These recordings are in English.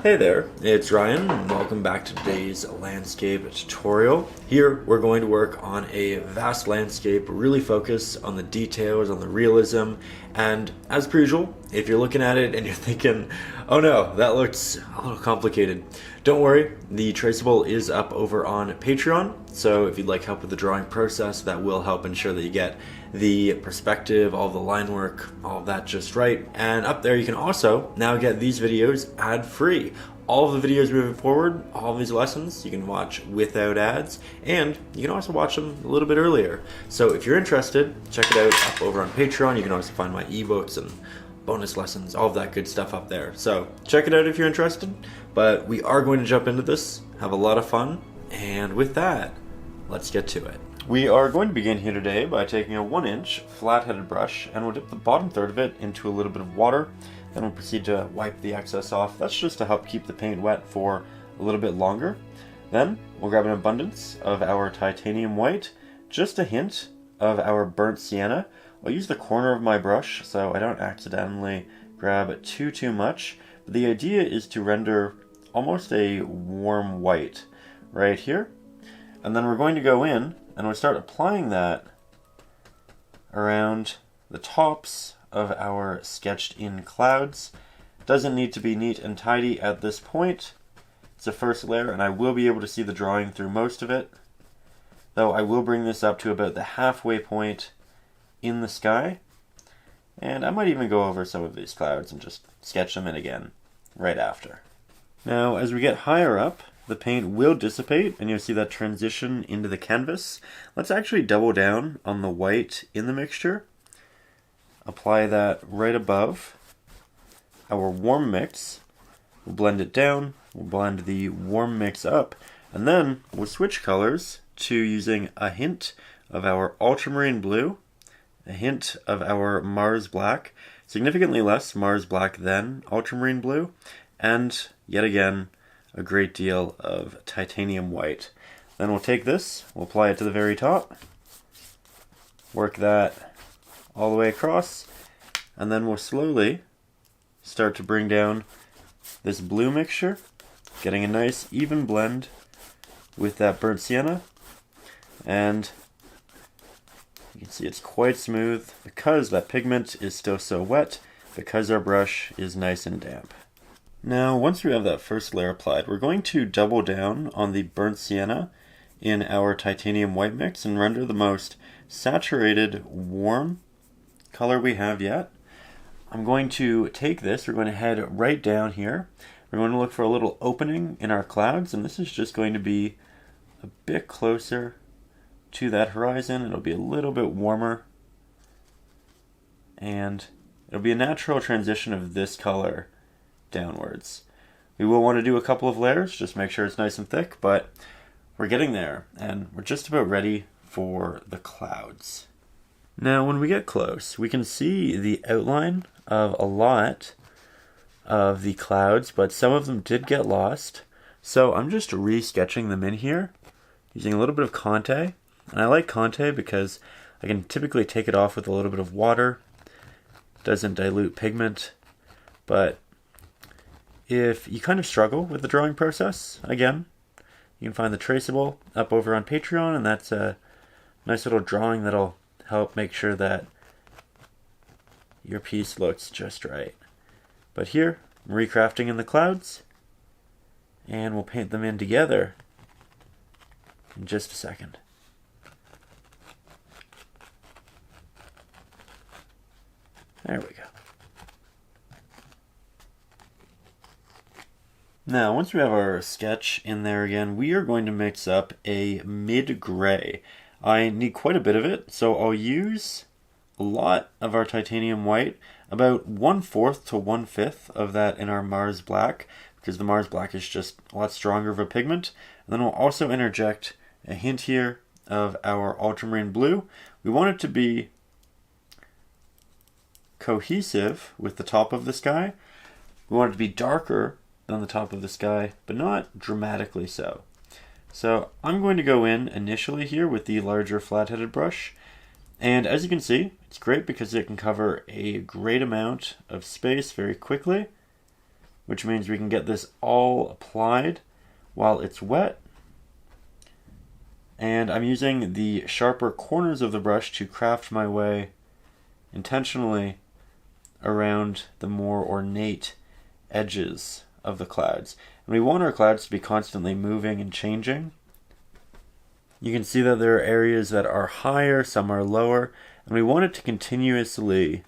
Hey there, it's Ryan, and welcome back to today's landscape tutorial. Here we're going to work on a vast landscape, really focus on the details, on the realism, and as per usual, if you're looking at it and you're thinking, oh no, that looks a little complicated, don't worry, the traceable is up over on Patreon, so if you'd like help with the drawing process, that will help ensure that you get the perspective, all the line work, all of that just right. And up there you can also now get these videos ad-free. All of the videos moving forward, all of these lessons, you can watch without ads, and you can also watch them a little bit earlier. So if you're interested, check it out up over on Patreon. You can also find my ebooks and bonus lessons, all of that good stuff up there. So check it out if you're interested, but we are going to jump into this, have a lot of fun, and with that, let's get to it. We are going to begin here today by taking a 1-inch flat-headed brush, and we'll dip the bottom third of it into a little bit of water. Then we'll proceed to wipe the excess off. That's just to help keep the paint wet for a little bit longer. Then we'll grab an abundance of our titanium white, just a hint of our burnt sienna. I'll use the corner of my brush so I don't accidentally grab too much. But the idea is to render almost a warm white right here. And then we're going to go in and we'll start applying that around the tops of our sketched in clouds. Doesn't need to be neat and tidy at this point. It's the first layer and I will be able to see the drawing through most of it. Though I will bring this up to about the halfway point in the sky. And I might even go over some of these clouds and just sketch them in again right after. Now as we get higher up, the paint will dissipate and you'll see that transition into the canvas. Let's actually double down on the white in the mixture. Apply that right above our warm mix. We'll blend it down, we'll blend the warm mix up, and then we'll switch colors to using a hint of our ultramarine blue, a hint of our Mars black, significantly less Mars black than ultramarine blue, and yet again, a great deal of titanium white. Then we'll take this, we'll apply it to the very top, work that all the way across, and then we'll slowly start to bring down this blue mixture, getting a nice even blend with that burnt sienna, and you can see it's quite smooth because that pigment is still so wet, because our brush is nice and damp. Now, once we have that first layer applied, we're going to double down on the burnt sienna in our titanium white mix and render the most saturated, warm color we have yet. I'm going to take this, we're going to head right down here. We're going to look for a little opening in our clouds, and this is just going to be a bit closer to that horizon. It'll be a little bit warmer, and it'll be a natural transition of this color downwards. We will want to do a couple of layers, just make sure it's nice and thick, but we're getting there, and we're just about ready for the clouds. Now, when we get close, we can see the outline of a lot of the clouds, but some of them did get lost. So I'm just re-sketching them in here, using a little bit of Conte. And I like Conte because I can typically take it off with a little bit of water. It doesn't dilute pigment, but if you kind of struggle with the drawing process, again, you can find the traceable up over on Patreon, and that's a nice little drawing that'll help make sure that your piece looks just right. But here, I'm recrafting in the clouds, and we'll paint them in together in just a second. There we go. Now, once we have our sketch in there again, we are going to mix up a mid-gray. I need quite a bit of it, so I'll use a lot of our titanium white, about 1/4 to 1/5 of that in our Mars black, because the Mars black is just a lot stronger of a pigment. And then we'll also interject a hint here of our ultramarine blue. We want it to be cohesive with the top of the sky. We want it to be darker than the top of the sky, but not dramatically so. So I'm going to go in initially here with the larger flat-headed brush, and as you can see, it's great because it can cover a great amount of space very quickly. which means we can get this all applied while it's wet. And I'm using the sharper corners of the brush to craft my way intentionally around the more ornate edges of the clouds. And we want our clouds to be constantly moving and changing. You can see that there are areas that are higher, some are lower, and we want it to continuously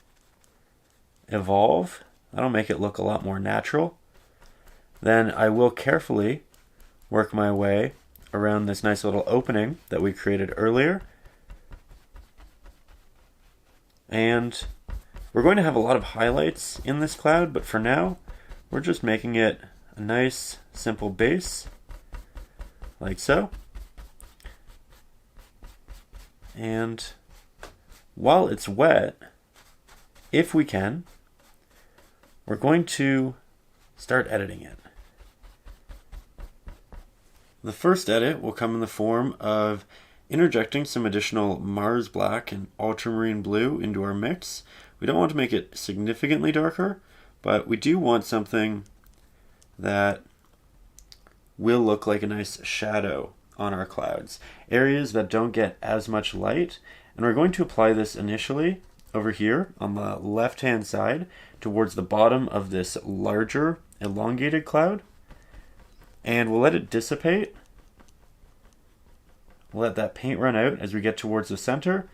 evolve. That'll make it look a lot more natural. Then I will carefully work my way around this nice little opening that we created earlier. And we're going to have a lot of highlights in this cloud, but for now, we're just making it a nice, simple base, like so. And while it's wet, if we can, we're going to start editing it. The first edit will come in the form of interjecting some additional Mars Black and Ultramarine Blue into our mix. We don't want to make it significantly darker, but we do want something that will look like a nice shadow on our clouds. Areas that don't get as much light, and we're going to apply this initially over here on the left-hand side towards the bottom of this larger elongated cloud, and we'll let it dissipate. We'll let that paint run out as we get towards the center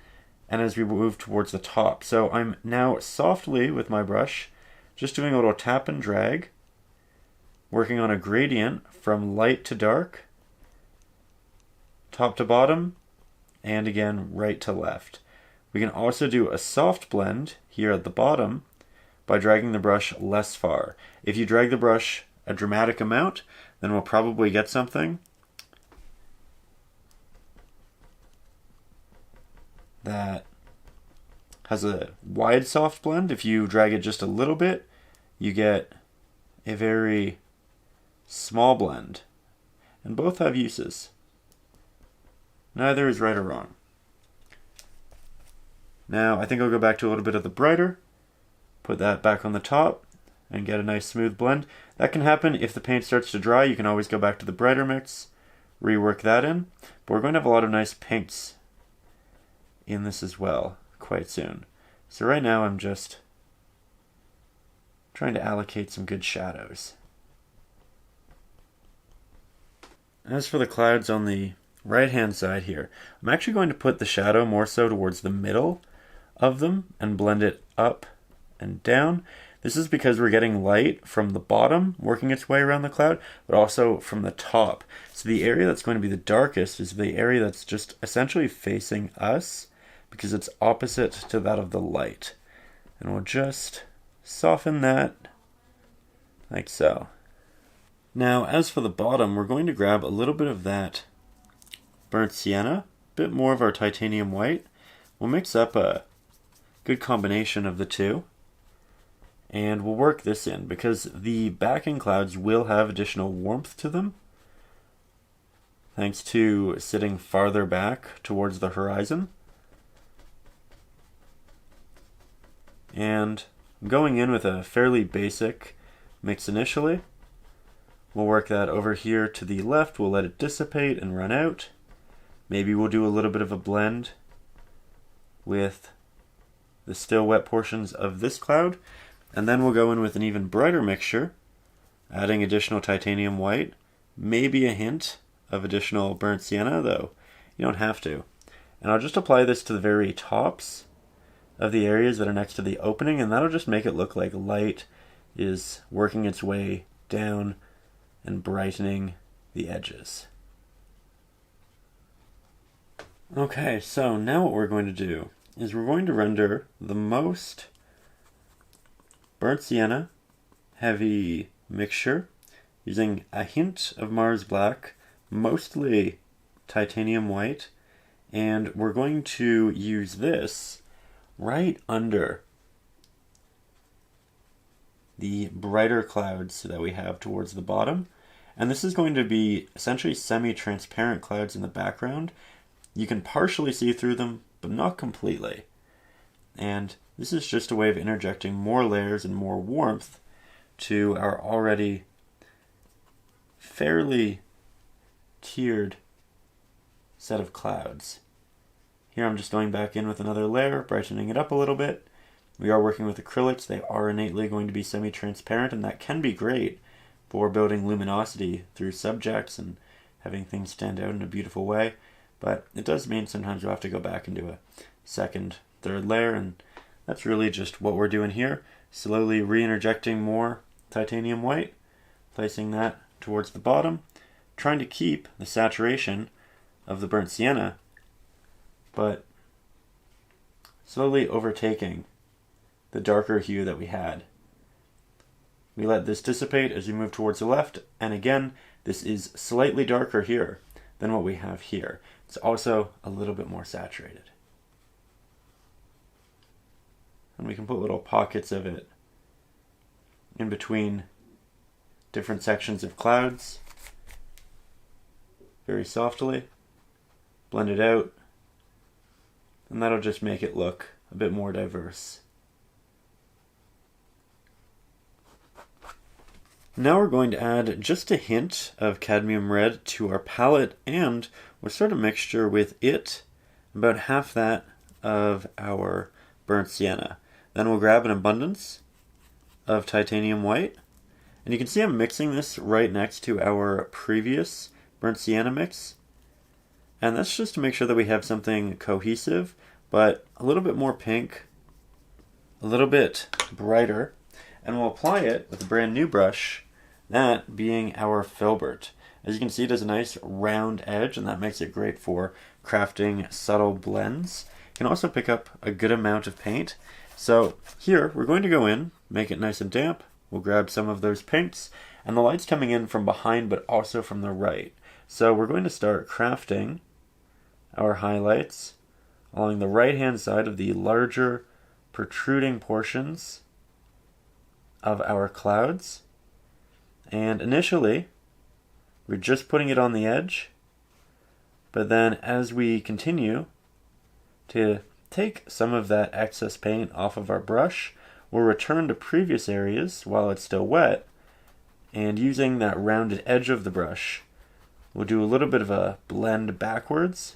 and as we move towards the top. So I'm now softly with my brush just doing a little tap and drag, working on a gradient from light to dark, top to bottom, and again right to left. We can also do a soft blend here at the bottom by dragging the brush less far. If you drag the brush a dramatic amount, then we'll probably get something that has a wide soft blend. If you drag it just a little bit, you get a very small blend. And both have uses. Neither is right or wrong. Now I think I'll go back to a little bit of the brighter, put that back on the top, and get a nice smooth blend. That can happen if the paint starts to dry. You can always go back to the brighter mix, rework that in. But we're going to have a lot of nice pinks in this as well quite soon. So right now I'm just trying to allocate some good shadows. As for the clouds on the right hand side here, I'm actually going to put the shadow more so towards the middle of them and blend it up and down. This is because we're getting light from the bottom working its way around the cloud, but also from the top. So the area that's going to be the darkest is the area that's just essentially facing us because it's opposite to that of the light. And we'll just soften that like so. Now, as for the bottom, we're going to grab a little bit of that burnt sienna, a bit more of our titanium white. We'll mix up a good combination of the two, and we'll work this in because the backing clouds will have additional warmth to them thanks to sitting farther back towards the horizon. And I'm going in with a fairly basic mix initially. We'll work that over here to the left. We'll let it dissipate and run out. Maybe we'll do a little bit of a blend with the still wet portions of this cloud. And then we'll go in with an even brighter mixture, adding additional titanium white, maybe a hint of additional burnt sienna, though you don't have to. And I'll just apply this to the very tops of the areas that are next to the opening, and that'll just make it look like light is working its way down and brightening the edges. Okay, so now what we're going to do is we're going to render the most burnt sienna heavy mixture using a hint of Mars Black, mostly titanium white, and we're going to use this right under the brighter clouds that we have towards the bottom. And this is going to be essentially semi-transparent clouds in the background. You can partially see through them, but not completely. And this is just a way of interjecting more layers and more warmth to our already fairly tiered set of clouds. Here I'm just going back in with another layer, brightening it up a little bit. We are working with acrylics. They are innately going to be semi-transparent, and that can be great for building luminosity through subjects and having things stand out in a beautiful way. But it does mean sometimes you'll have to go back and do a second, third layer, and that's really just what we're doing here. Slowly re-interjecting more titanium white, placing that towards the bottom, trying to keep the saturation of the burnt sienna, but slowly overtaking the darker hue that we had. We let this dissipate as we move towards the left, and again, this is slightly darker here than what we have here. It's also a little bit more saturated. And we can put little pockets of it in between different sections of clouds, very softly, blend it out, and that'll just make it look a bit more diverse. Now we're going to add just a hint of cadmium red to our palette, and we'll start a mixture with it, about half that of our burnt sienna. Then we'll grab an abundance of titanium white, and you can see I'm mixing this right next to our previous burnt sienna mix, and that's just to make sure that we have something cohesive, but a little bit more pink, a little bit brighter, and we'll apply it with a brand new brush, that being our filbert. As you can see, it has a nice round edge, and that makes it great for crafting subtle blends. You can also pick up a good amount of paint. So here, we're going to go in, make it nice and damp. We'll grab some of those pinks, and the light's coming in from behind, but also from the right. So we're going to start crafting our highlights along the right-hand side of the larger protruding portions of our clouds. And initially, we're just putting it on the edge, but then as we continue to take some of that excess paint off of our brush, we'll return to previous areas while it's still wet, and using that rounded edge of the brush, we'll do a little bit of a blend backwards.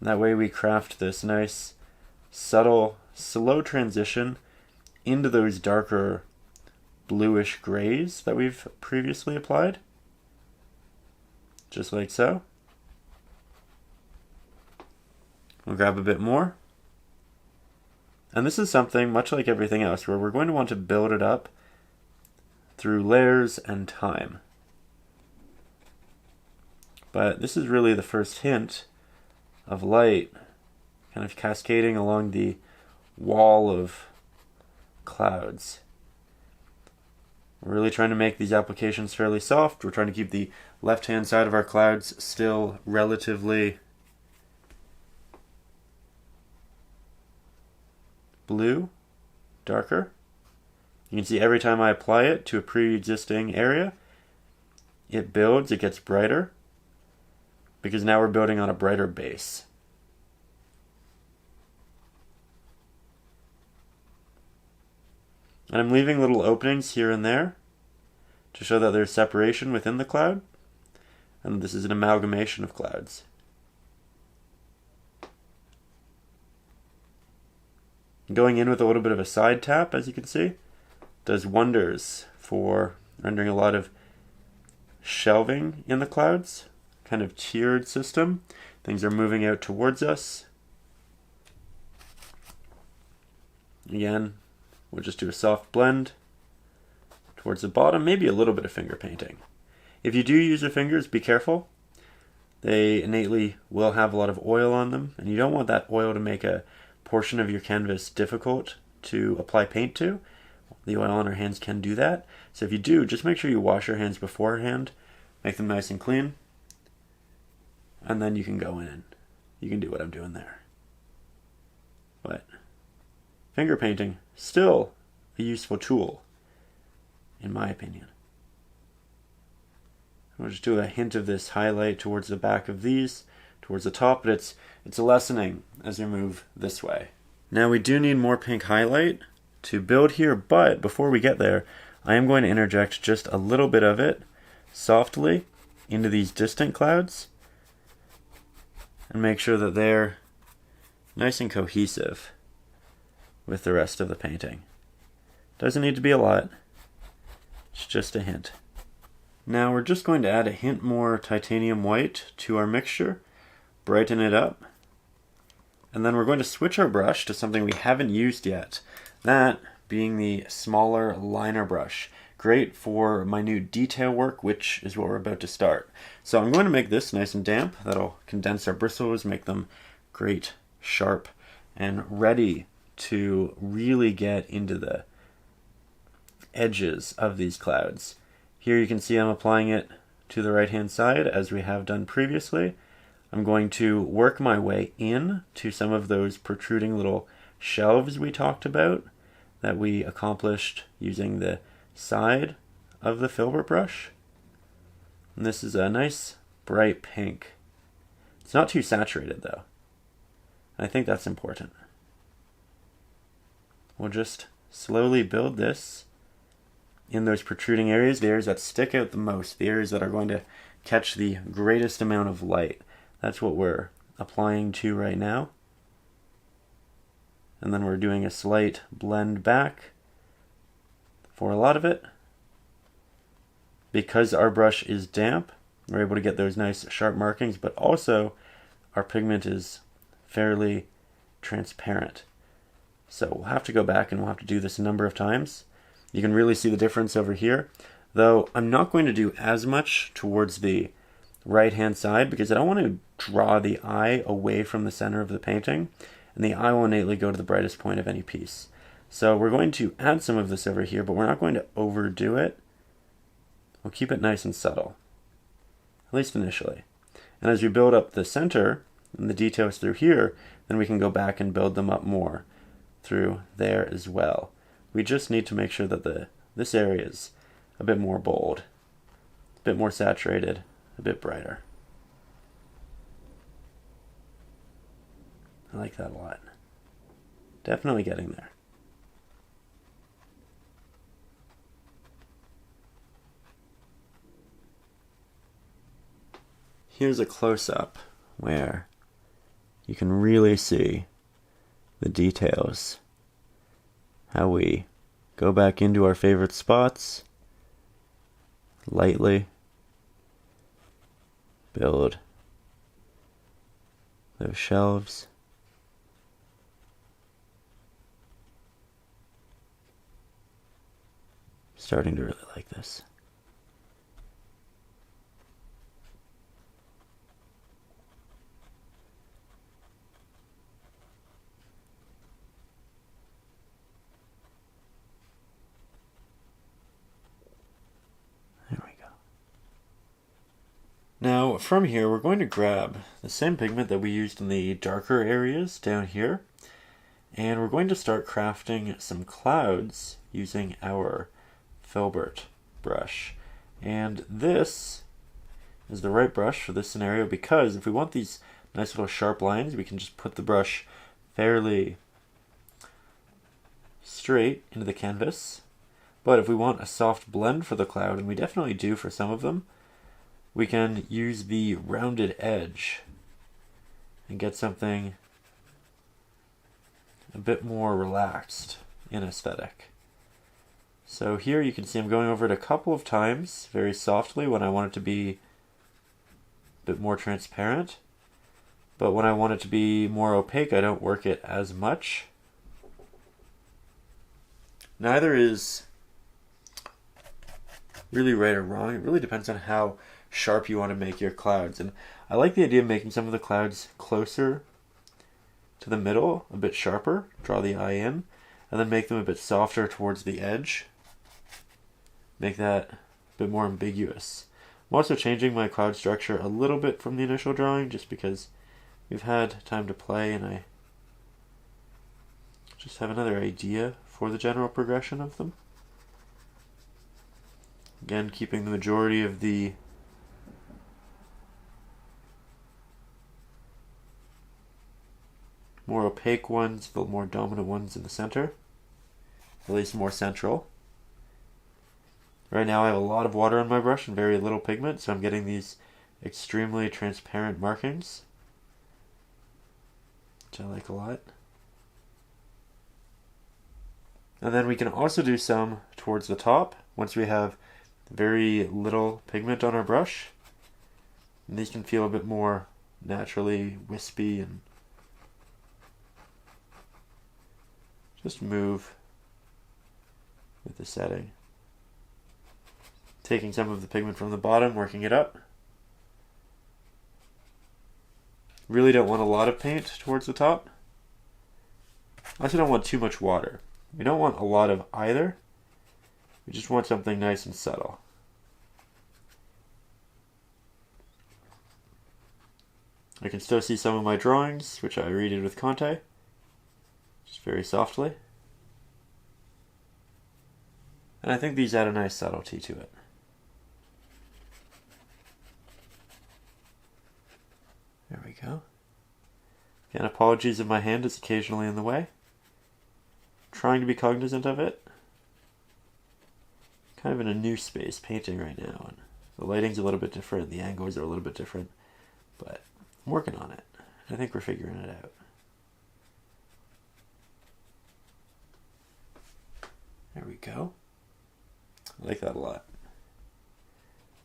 That way we craft this nice, subtle, slow transition into those darker bluish grays that we've previously applied. Just like so. We'll grab a bit more. And this is something, much like everything else, where we're going to want to build it up through layers and time. But this is really the first hint of light kind of cascading along the wall of clouds. We're really trying to make these applications fairly soft. We're trying to keep the left-hand side of our clouds still relatively blue, darker. You can see every time I apply it to a pre-existing area, it builds, it gets brighter, because now we're building on a brighter base. And I'm leaving little openings here and there to show that there's separation within the cloud, and this is an amalgamation of clouds. Going in with a little bit of a side tap, as you can see, does wonders for rendering a lot of shelving in the clouds, kind of tiered system. Things are moving out towards us. Again, we'll just do a soft blend towards the bottom, maybe a little bit of finger painting. If you do use your fingers, be careful. They innately will have a lot of oil on them, and you don't want that oil to make a portion of your canvas difficult to apply paint to. The oil on our hands can do that. So if you do, just make sure you wash your hands beforehand, make them nice and clean, and then you can go in and you can do what I'm doing there. But finger painting, still a useful tool, in my opinion. We'll just do a hint of this highlight towards the back of these, towards the top, but it's a lessening as we move this way. Now we do need more pink highlight to build here, but before we get there, I am going to interject just a little bit of it softly into these distant clouds and make sure that they're nice and cohesive with the rest of the painting. Doesn't need to be a lot, it's just a hint. Now we're just going to add a hint more titanium white to our mixture, brighten it up, and then we're going to switch our brush to something we haven't used yet, that being the smaller liner brush. Great for minute detail work, which is what we're about to start. So I'm going to make this nice and damp. That'll condense our bristles, make them great, sharp, and ready to really get into the edges of these clouds. Here you can see I'm applying it to the right hand side as we have done previously. I'm going to work my way in to some of those protruding little shelves we talked about that we accomplished using the side of the filbert brush. And this is a nice bright pink. It's not too saturated though. I think that's important. We'll just slowly build this in those protruding areas, the areas that stick out the most, the areas that are going to catch the greatest amount of light. That's what we're applying to right now. And then we're doing a slight blend back for a lot of it. Because our brush is damp, we're able to get those nice sharp markings, but also our pigment is fairly transparent. So we'll have to go back and we'll have to do this a number of times. You can really see the difference over here, though I'm not going to do as much towards the right hand side because I don't want to draw the eye away from the center of the painting, and the eye will innately go to the brightest point of any piece. So we're going to add some of this over here, but we're not going to overdo it. We'll keep it nice and subtle, at least initially. And as we build up the center and the details through here, then we can go back and build them up more through there as well. We just need to make sure that this area is a bit more bold, a bit more saturated, a bit brighter. I like that a lot. Definitely getting there. Here's a close-up where you can really see the details. How we go back into our favorite spots, lightly build those shelves. Starting to really like this. Now from here we're going to grab the same pigment that we used in the darker areas down here, and we're going to start crafting some clouds using our filbert brush. And this is the right brush for this scenario because if we want these nice little sharp lines, we can just put the brush fairly straight into the canvas. But if we want a soft blend for the cloud, and we definitely do for some of them, we can use the rounded edge and get something a bit more relaxed in aesthetic. So here you can see I'm going over it a couple of times very softly when I want it to be a bit more transparent. But when I want it to be more opaque, I don't work it as much. Neither is really right or wrong. It really depends on how sharp you want to make your clouds. And I like the idea of making some of the clouds closer to the middle, a bit sharper, draw the eye in, and then make them a bit softer towards the edge. Make that a bit more ambiguous. I'm also changing my cloud structure a little bit from the initial drawing just because we've had time to play and I just have another idea for the general progression of them. Again, keeping the majority of the more opaque ones, the more dominant ones in the center. at least more central. Right now I have a lot of water on my brush and very little pigment, so I'm getting these extremely transparent markings, which I like a lot. And then we can also do some towards the top once we have very little pigment on our brush. And these can feel a bit more naturally wispy and just move with the setting. Taking some of the pigment from the bottom, working it up. Really don't want a lot of paint towards the top. I also don't want too much water. We don't want a lot of either. We just want something nice and subtle. I can still see some of my drawings, which I redid with Conte, just very softly. And I think these add a nice subtlety to it. There we go. Again, apologies if my hand is occasionally in the way. Trying to be cognizant of it. Kind of in a new space painting right now, and the lighting's a little bit different, the angles are a little bit different, but I'm working on it. I think we're figuring it out. There we go. I like that a lot.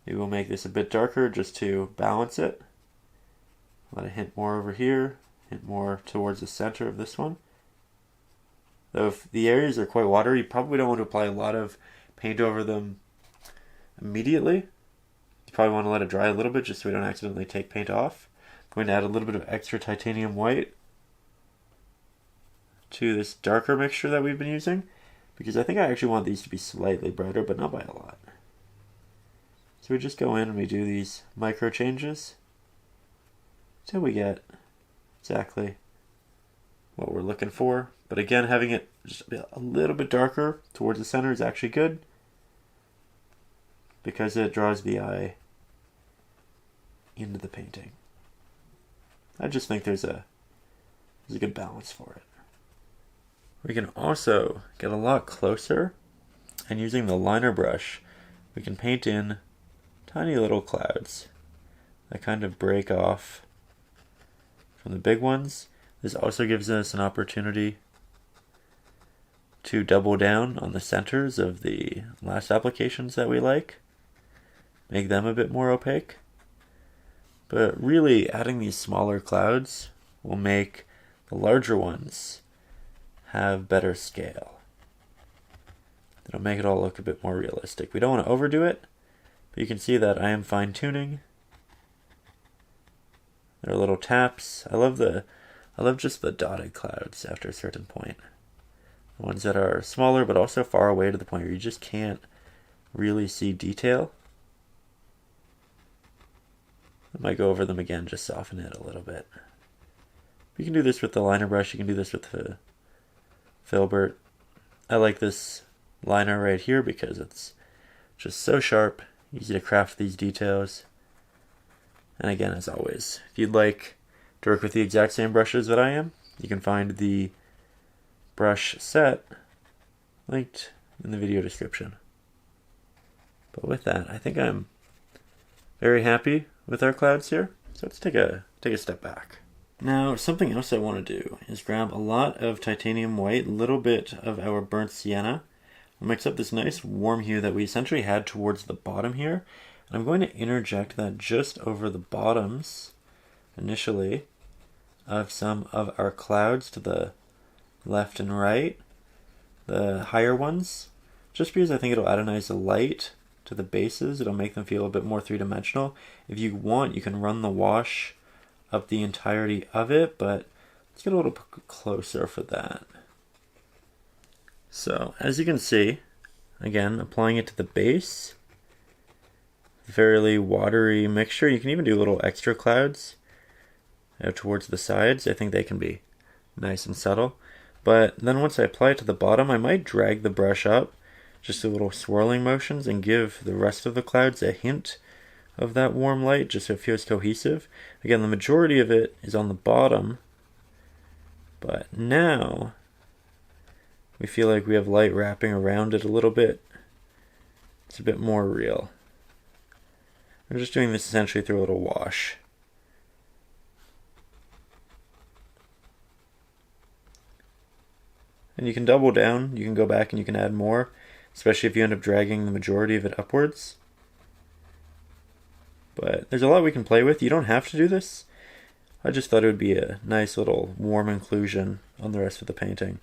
Maybe we'll make this a bit darker just to balance it. Let it hint more over here, hint more towards the center of this one. Though if the areas are quite watery, you probably don't want to apply a lot of paint over them immediately. You probably want to let it dry a little bit just so we don't accidentally take paint off. I'm going to add a little bit of extra titanium white to this darker mixture that we've been using, because I think I actually want these to be slightly brighter, but not by a lot. So we just go in and we do these micro changes until we get exactly what we're looking for. But again, having it just a little bit darker towards the center is actually good, because it draws the eye into the painting. I just think there's a good balance for it. We can also get a lot closer, and using the liner brush, we can paint in tiny little clouds that kind of break off from the big ones. This also gives us an opportunity to double down on the centers of the last applications that we like, make them a bit more opaque. But really, adding these smaller clouds will make the larger ones have better scale. It'll make it all look a bit more realistic. We don't want to overdo it, but you can see that I am fine-tuning. There are little taps. I love just the dotted clouds after a certain point. The ones that are smaller but also far away to the point where you just can't really see detail. I might go over them again, just soften it a little bit. You can do this with the liner brush, you can do this with the filbert. I like this liner right here because it's just so sharp, easy to craft these details. And again, as always, if you'd like to work with the exact same brushes that I am, you can find the brush set linked in the video description. But with that, I think I'm very happy with our clouds here. So let's take a step back. Now, something else I want to do is grab a lot of titanium white, a little bit of our burnt sienna. I'll mix up this nice warm hue that we essentially had towards the bottom here. And I'm going to interject that just over the bottoms, initially, of some of our clouds to the left and right, the higher ones, just because I think it'll add a nice light to the bases. It'll make them feel a bit more three-dimensional. If you want, you can run the wash up the entirety of it, but let's get a little closer for that. So, as you can see, again, applying it to the base, fairly watery mixture. You can even do little extra clouds towards the sides. I think they can be nice and subtle. But then once I apply it to the bottom, I might drag the brush up, just do little swirling motions, and give the rest of the clouds a hint of that warm light, just so it feels cohesive. Again, the majority of it is on the bottom, but now we feel like we have light wrapping around it a little bit, it's a bit more real. I'm just doing this essentially through a little wash. And you can double down, you can go back and you can add more, especially if you end up dragging the majority of it upwards. But there's a lot we can play with. You don't have to do this. I just thought it would be a nice little warm inclusion on the rest of the painting.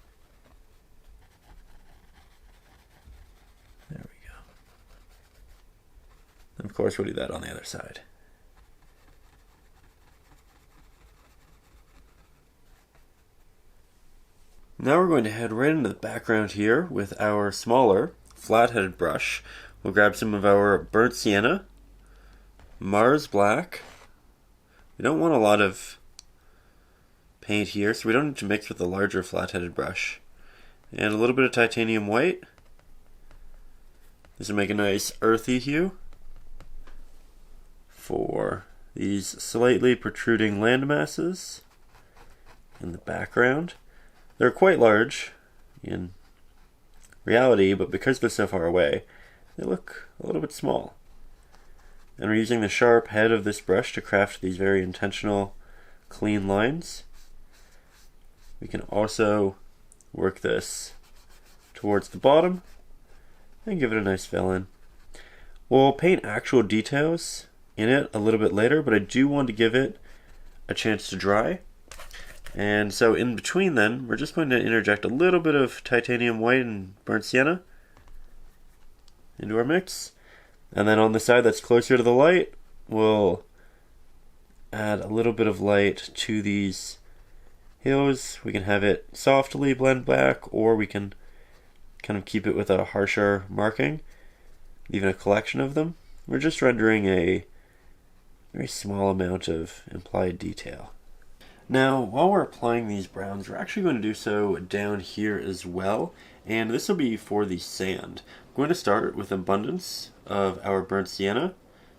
There we go. And of course we'll do that on the other side. Now we're going to head right into the background here with our smaller flat-headed brush. We'll grab some of our burnt sienna, Mars black. We don't want a lot of paint here, so we don't need to mix with the larger flat-headed brush. And a little bit of titanium white. This will make a nice earthy hue for these slightly protruding landmasses in the background. They're quite large in reality, but because they're so far away, they look a little bit small. And we're using the sharp head of this brush to craft these very intentional, clean lines. We can also work this towards the bottom and give it a nice fill in. We'll paint actual details in it a little bit later, but I do want to give it a chance to dry. And so in between then, we're just going to interject a little bit of titanium white and burnt sienna into our mix. And then on the side that's closer to the light, we'll add a little bit of light to these hills. We can have it softly blend back, or we can kind of keep it with a harsher marking, even a collection of them. We're just rendering a very small amount of implied detail. Now, while we're applying these browns, we're actually going to do so down here as well, and this will be for the sand. I'm going to start with abundance of our burnt sienna.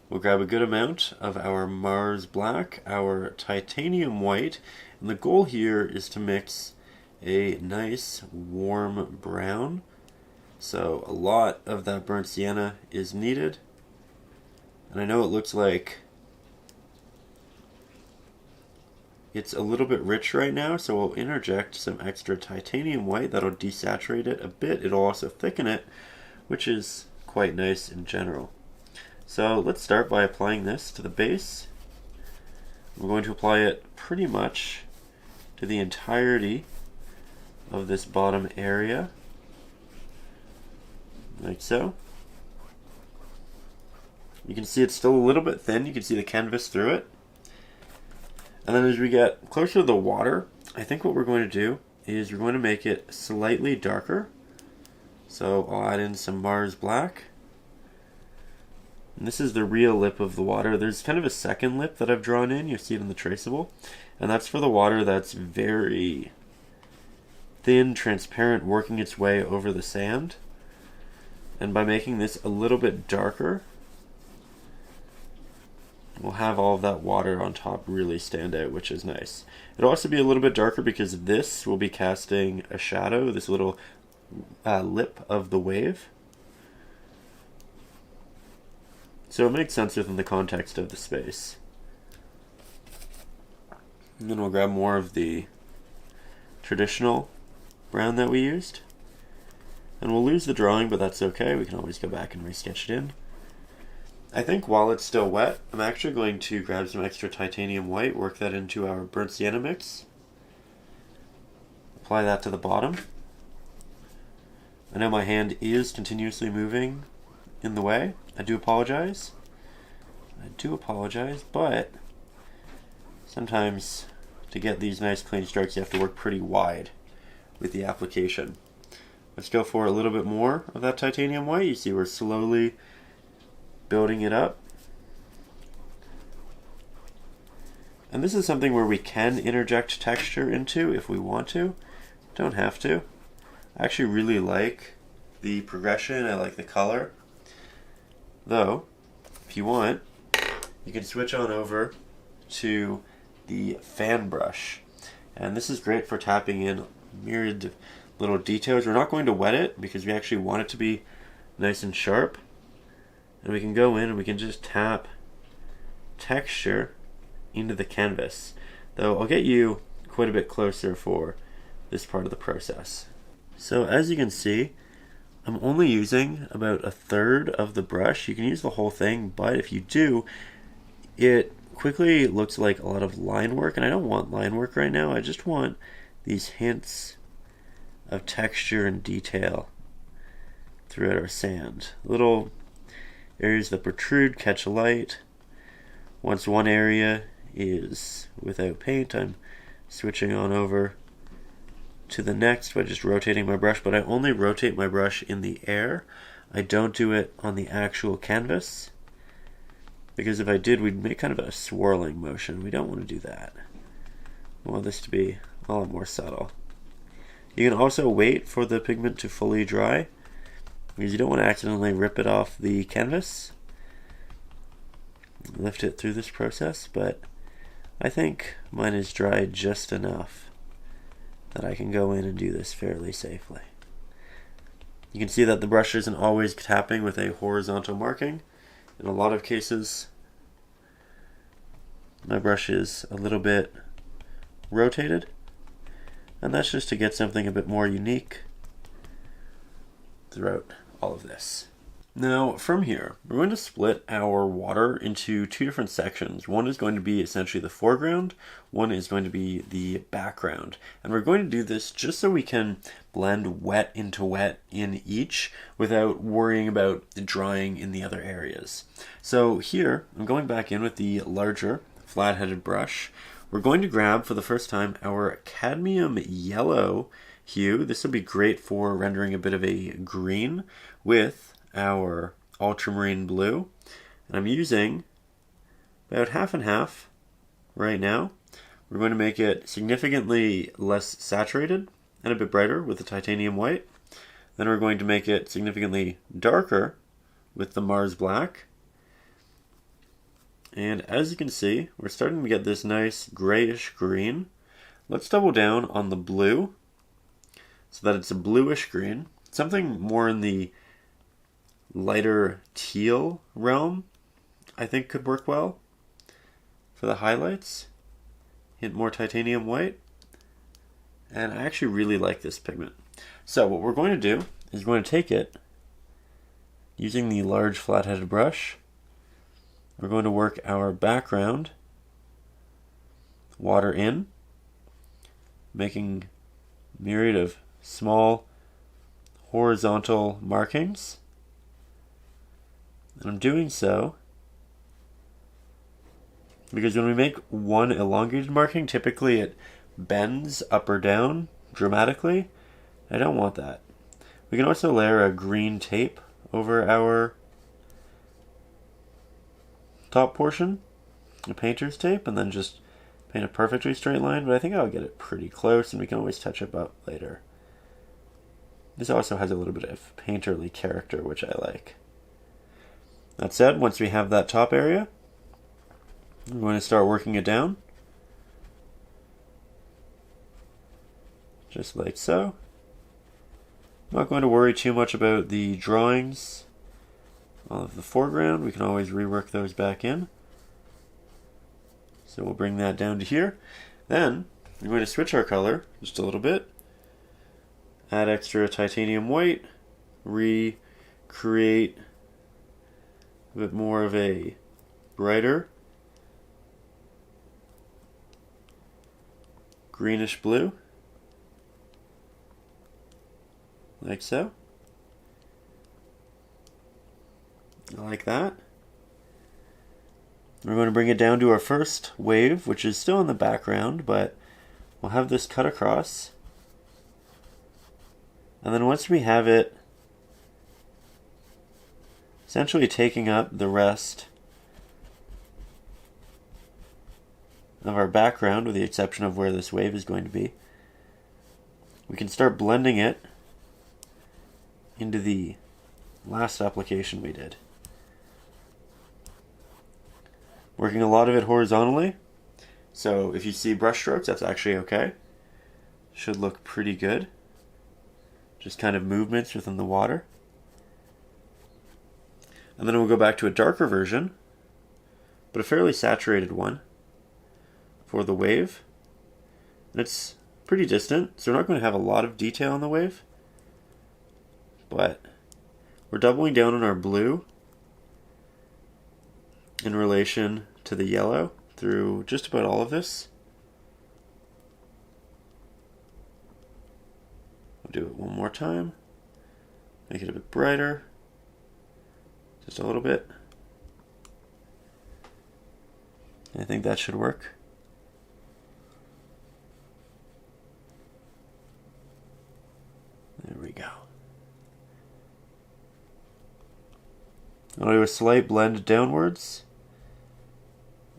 We'll grab a good amount of our Mars black, our titanium white, and the goal here is to mix a nice warm brown. So a lot of that burnt sienna is needed, and I know it looks like it's a little bit rich right now, so we'll interject some extra titanium white that'll desaturate it a bit. It'll also thicken it, which is quite nice in general. So let's start by applying this to the base. We're going to apply it pretty much to the entirety of this bottom area, like so. You can see it's still a little bit thin. You can see the canvas through it. And then as we get closer to the water, I think what we're going to do is we're going to make it slightly darker. So I'll add in some Mars black. And this is the real lip of the water. There's kind of a second lip that I've drawn in. You see it in the traceable. And that's for the water that's very thin, transparent, working its way over the sand. And by making this a little bit darker, we'll have all of that water on top really stand out, which is nice. It'll also be a little bit darker because this will be casting a shadow, this little lip of the wave. So it makes sense within the context of the space. And then we'll grab more of the traditional brown that we used. And we'll lose the drawing, but that's okay. We can always go back and re-sketch it in. I think while it's still wet, I'm actually going to grab some extra titanium white, work that into our burnt sienna mix. Apply that to the bottom. I know my hand is continuously moving in the way. I do apologize. But sometimes to get these nice clean strokes you have to work pretty wide with the application. Let's go for a little bit more of that titanium white. You see we're slowly building it up. And this is something where we can interject texture into if we want to. Don't have to. I actually really like the progression. I like the color. Though, if you want, you can switch on over to the fan brush. And this is great for tapping in myriad little details. We're not going to wet it because we actually want it to be nice and sharp. And we can go in and we can just tap texture into the canvas. Though I'll get you quite a bit closer for this part of the process. So as you can see, I'm only using about a third of the brush. You can use the whole thing, but if you do, it quickly looks like a lot of line work, and I don't want line work right now. I just want these hints of texture and detail throughout our sand. Little areas that protrude, catch light. Once one area is without paint, I'm switching on over to the next by just rotating my brush, but I only rotate my brush in the air. I don't do it on the actual canvas, because if I did, we'd make kind of a swirling motion. We don't want to do that. We want this to be a lot more subtle. You can also wait for the pigment to fully dry, because you don't want to accidentally rip it off the canvas. Lift it through this process, but I think mine is dried just enough that I can go in and do this fairly safely. You can see that the brush isn't always tapping with a horizontal marking. In a lot of cases, my brush is a little bit rotated, and that's just to get something a bit more unique throughout all of this. Now from here, we're going to split our water into two different sections. One is going to be essentially the foreground, one is going to be the background. And we're going to do this just so we can blend wet into wet in each without worrying about drying in the other areas. So here, I'm going back in with the larger flat-headed brush. We're going to grab, for the first time, our cadmium yellow hue. This will be great for rendering a bit of a green with our ultramarine blue, and I'm using about half and half right now. We're going to make it significantly less saturated and a bit brighter with the titanium white. Then we're going to make it significantly darker with the Mars black. And as you can see, we're starting to get this nice grayish green. Let's double down on the blue so that it's a bluish green, something more in the lighter teal realm, I think could work well for the highlights. Hint more titanium white. And I actually really like this pigment. So what we're going to do is we're going to take it using the large flat-headed brush. We're going to work our background water in, making a myriad of small horizontal markings. And I'm doing so because when we make one elongated marking, typically it bends up or down dramatically. I don't want that. We can also layer a green tape over our top portion, a painter's tape, and then just paint a perfectly straight line, but I think I'll get it pretty close and we can always touch it up later. This also has a little bit of painterly character, which I like. That said, once we have that top area, we're going to start working it down. Just like so. I'm not going to worry too much about the drawings of the foreground. We can always rework those back in. So we'll bring that down to here. Then we're going to switch our color just a little bit. Add extra titanium white. Recreate a bit more of a brighter greenish blue, like so. I like that. We're going to bring it down to our first wave, which is still in the background, but we'll have this cut across. And then once we have it essentially taking up the rest of our background, with the exception of where this wave is going to be, we can start blending it into the last application we did. Working a lot of it horizontally, so if you see brush strokes, that's actually okay. Should look pretty good. just kind of movements within the water. And then we'll go back to a darker version, but a fairly saturated one for the wave. And it's pretty distant, so we're not going to have a lot of detail on the wave, but we're doubling down on our blue in relation to the yellow through just about all of this. I'll do it one more time, make it a bit brighter, just a little bit. I think that should work. There we go. I'll do a slight blend downwards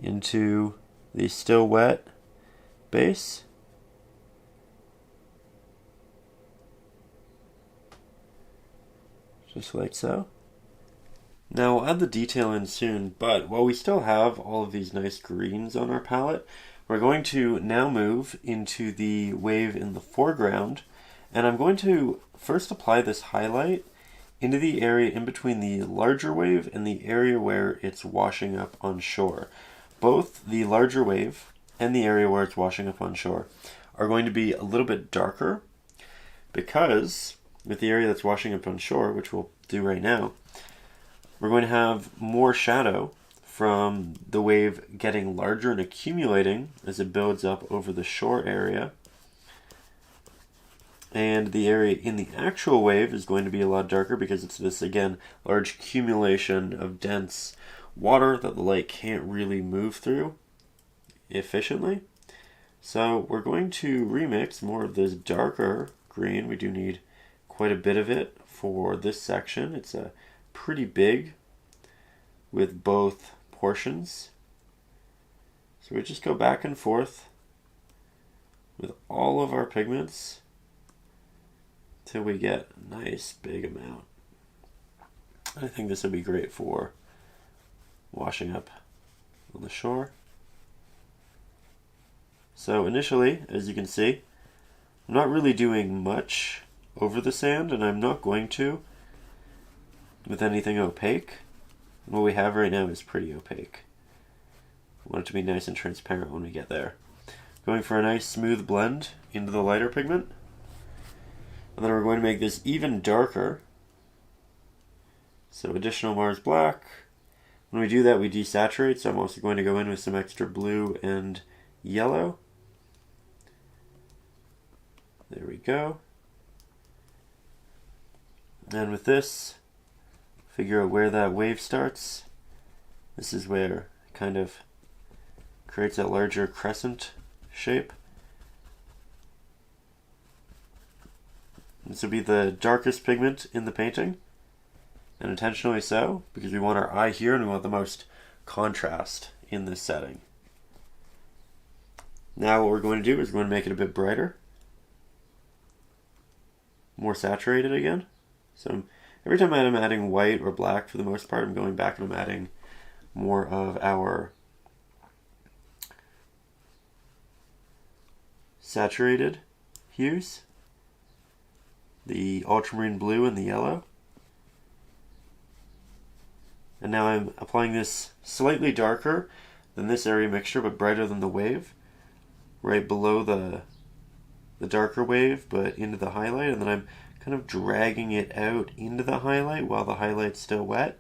into the still wet base. Just like so. Now we'll add the detail in soon, but while we still have all of these nice greens on our palette, we're going to now move into the wave in the foreground, and I'm going to first apply this highlight into the area in between the larger wave and the area where it's washing up on shore. Both the larger wave and the area where it's washing up on shore are going to be a little bit darker, because with the area that's washing up on shore, which we'll do right now, we're going to have more shadow from the wave getting larger and accumulating as it builds up over the shore area. And the area in the actual wave is going to be a lot darker because it's this, again, large accumulation of dense water that the light can't really move through efficiently. So we're going to remix more of this darker green. We do need quite a bit of it for this section. It's a pretty big with both portions. So we just go back and forth with all of our pigments till we get a nice big amount. I think this would be great for washing up on the shore. So initially, as you can see, I'm not really doing much over the sand, and I'm not going to with anything opaque. What we have right now is pretty opaque. I want it to be nice and transparent when we get there. Going for a nice smooth blend into the lighter pigment. And then we're going to make this even darker. So additional Mars Black. When we do that, we desaturate, so I'm also going to go in with some extra blue and yellow. There we go. And with this, figure out where that wave starts. This is where it kind of creates that larger crescent shape. This will be the darkest pigment in the painting, and intentionally so, because we want our eye here and we want the most contrast in this setting. Now what we're going to do is we're going to make it a bit brighter, more saturated again. So every time I'm adding white or black, for the most part, I'm going back and I'm adding more of our saturated hues, the ultramarine blue and the yellow. And now I'm applying this slightly darker than this area mixture, but brighter than the wave, right below the darker wave, but into the highlight, and then I'm kind of dragging it out into the highlight while the highlight's still wet.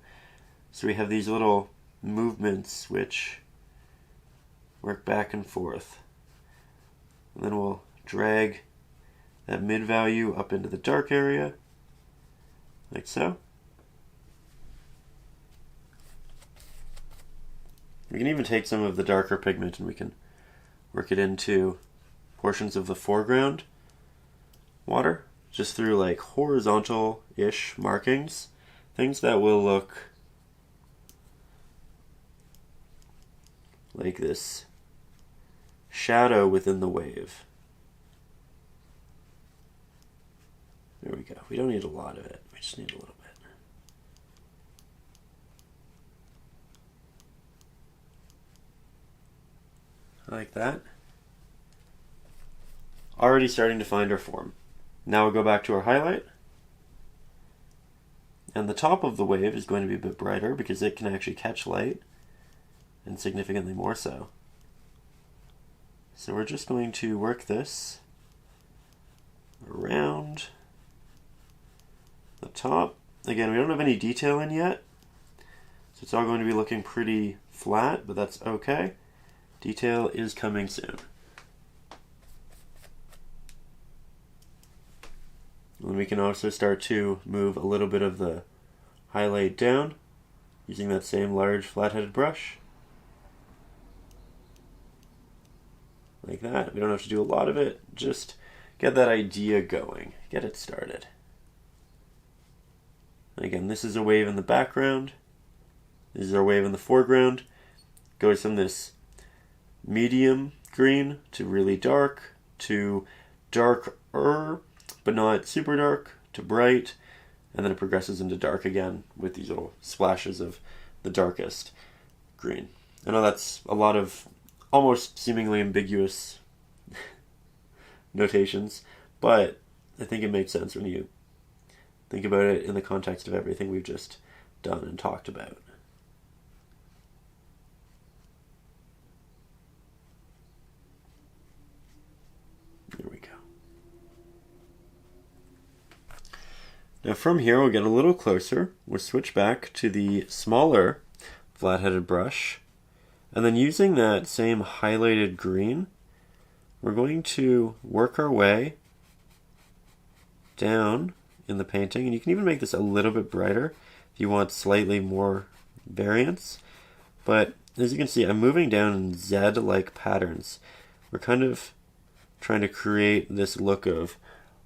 So we have these little movements which work back and forth. And then we'll drag that mid value up into the dark area, like so. We can even take some of the darker pigment and we can work it into portions of the foreground water, just through like horizontal-ish markings, things that will look like this shadow within the wave. There we go. We don't need a lot of it. We just need a little bit. Like that. Already starting to find our form. Now we'll go back to our highlight. And the top of the wave is going to be a bit brighter because it can actually catch light, and significantly more so. So we're just going to work this around the top. Again, we don't have any detail in yet, so it's all going to be looking pretty flat, but that's okay. Detail is coming soon. And we can also start to move a little bit of the highlight down using that same large flat-headed brush. Like that. We don't have to do a lot of it, just get that idea going, get it started. And again, this is a wave in the background. This is our wave in the foreground. Goes from this medium green to really dark, to darker, but not super dark, to bright, and then it progresses into dark again with these little splashes of the darkest green. I know that's a lot of almost seemingly ambiguous notations, but I think it makes sense when you think about it in the context of everything we've just done and talked about. There we go. Now from here we'll get a little closer. We'll switch back to the smaller flat-headed brush, and then using that same highlighted green, we're going to work our way down in the painting, and you can even make this a little bit brighter if you want slightly more variance. But as you can see, I'm moving down in Z-like patterns. We're kind of trying to create this look of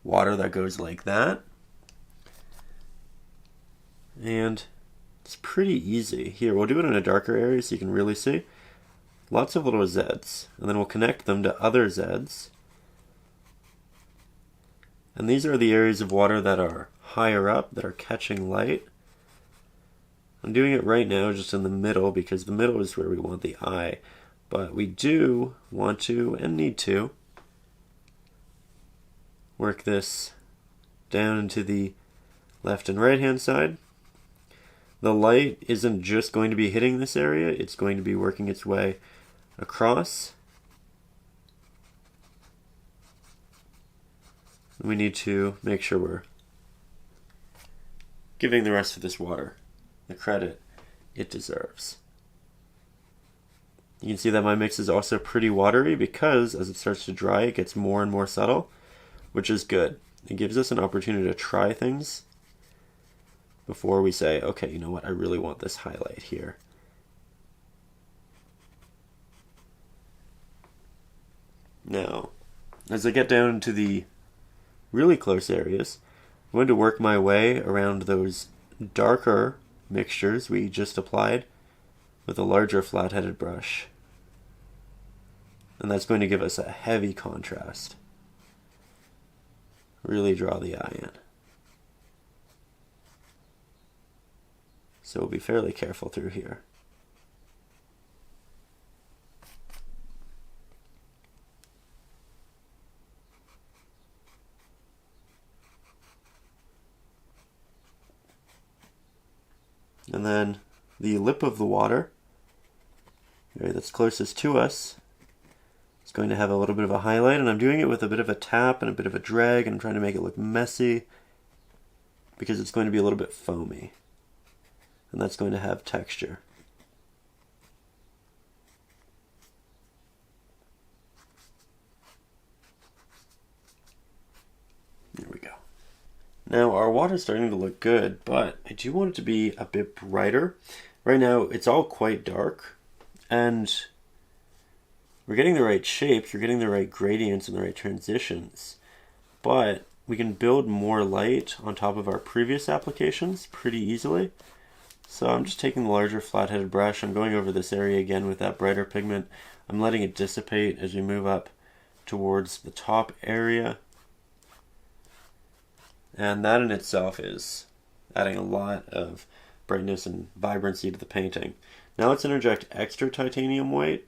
water that goes like that. And it's pretty easy. Here, we'll do it in a darker area so you can really see. Lots of little Zs, and then we'll connect them to other Zs. And these are the areas of water that are higher up, that are catching light. I'm doing it right now just in the middle because the middle is where we want the eye. But we do want to and need to work this down into the left and right hand side. The light isn't just going to be hitting this area, it's going to be working its way across. We need to make sure we're giving the rest of this water the credit it deserves. You can see that my mix is also pretty watery because as it starts to dry it gets more and more subtle, which is good. It gives us an opportunity to try things before we say, okay, you know what, I really want this highlight here. Now, as I get down to the really close areas, I'm going to work my way around those darker mixtures we just applied with a larger flat-headed brush. And that's going to give us a heavy contrast. Really draw the eye in. So we'll be fairly careful through here. And then the lip of the water, area that's closest to us, is going to have a little bit of a highlight, and I'm doing it with a bit of a tap and a bit of a drag, and I'm trying to make it look messy because it's going to be a little bit foamy. And that's going to have texture. There we go. Now our water's starting to look good, but I do want it to be a bit brighter. Right now it's all quite dark, and we're getting the right shapes, we're getting the right gradients and the right transitions, but we can build more light on top of our previous applications pretty easily. So I'm just taking the larger flat-headed brush, I'm going over this area again with that brighter pigment. I'm letting it dissipate as we move up towards the top area. And that in itself is adding a lot of brightness and vibrancy to the painting. Now let's interject extra titanium white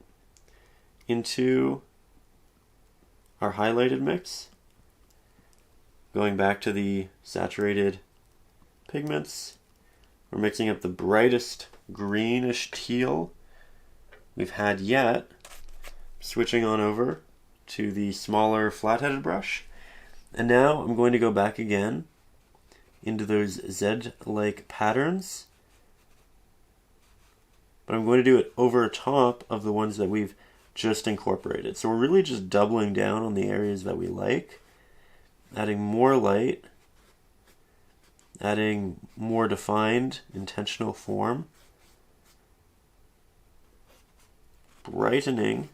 into our highlighted mix. Going back to the saturated pigments, We're mixing up the brightest greenish teal we've had yet. Switching on over to the smaller flat-headed brush. And now I'm going to go back again into those Z-like patterns. But I'm going to do it over top of the ones that we've just incorporated. So we're really just doubling down on the areas that we like, adding more light, adding more defined, intentional form, brightening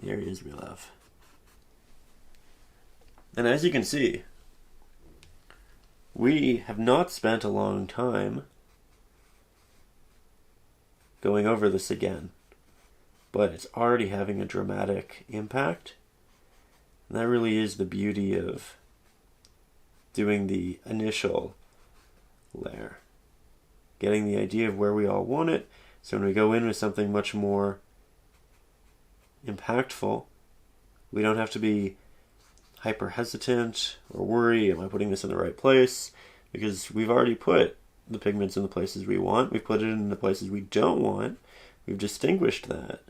the areas we love. And as you can see, we have not spent a long time going over this again, but it's already having a dramatic impact. And that really is the beauty of doing the initial layer, getting the idea of where we all want it, so when we go in with something much more impactful, we don't have to be hyper hesitant or worry, am I putting this in the right place? Because we've already put the pigments in the places we want, we've put it in the places we don't want, we've distinguished that,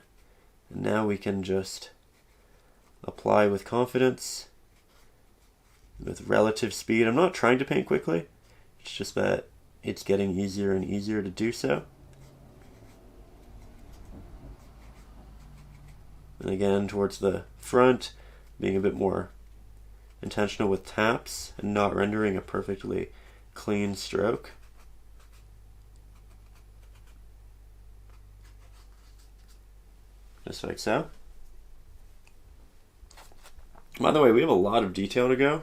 and now we can just apply with confidence, with relative speed. I'm not trying to paint quickly, it's just that it's getting easier and easier to do so. And again, towards the front, being a bit more intentional with taps and not rendering a perfectly clean stroke. Just like so. By the way, we have a lot of detail to go.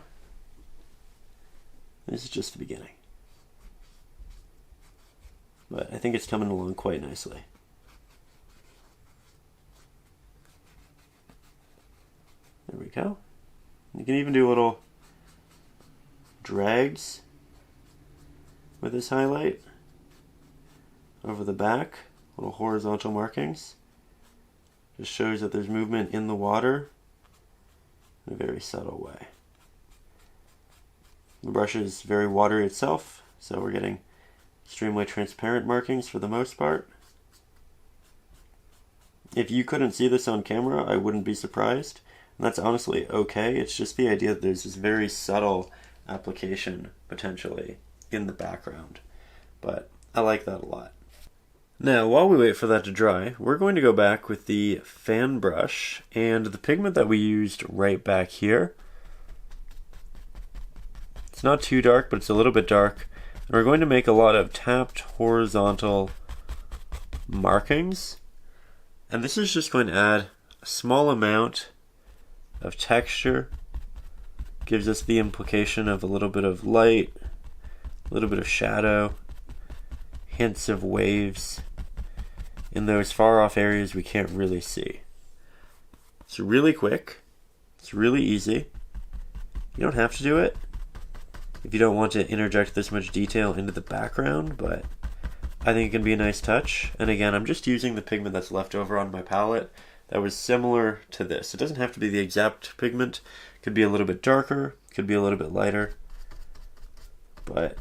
This is just the beginning. But I think it's coming along quite nicely. There we go. You can even do little drags with this highlight over the back, little horizontal markings. Just shows that there's movement in the water in a very subtle way. The brush is very watery itself, so we're getting extremely transparent markings for the most part. If you couldn't see this on camera, I wouldn't be surprised. And that's honestly okay. It's just the idea that there's this very subtle application, potentially, in the background. But I like that a lot. Now, while we wait for that to dry, we're going to go back with the fan brush and the pigment that we used right back here. It's not too dark, but it's a little bit dark. And we're going to make a lot of tapped horizontal markings. And this is just going to add a small amount of texture. Gives us the implication of a little bit of light, a little bit of shadow, hints of waves in those far off areas we can't really see. It's really quick, it's really easy. You don't have to do it if you don't want to interject this much detail into the background, but I think it can be a nice touch. And again, I'm just using the pigment that's left over on my palette that was similar to this. It doesn't have to be the exact pigment, it could be a little bit darker, it could be a little bit lighter, but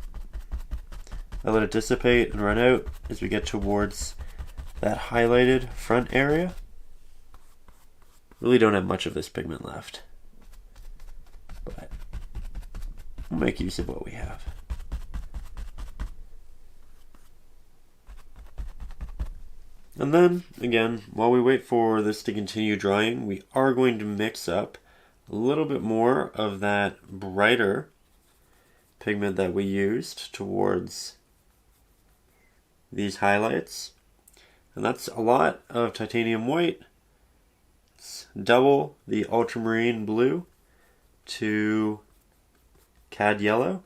I let it dissipate and run out as we get towards that highlighted front area. Really don't have much of this pigment left, but we'll make use of what we have. And then, again, while we wait for this to continue drying, we are going to mix up a little bit more of that brighter pigment that we used towards these highlights. And that's a lot of titanium white. It's double the ultramarine blue to cad yellow.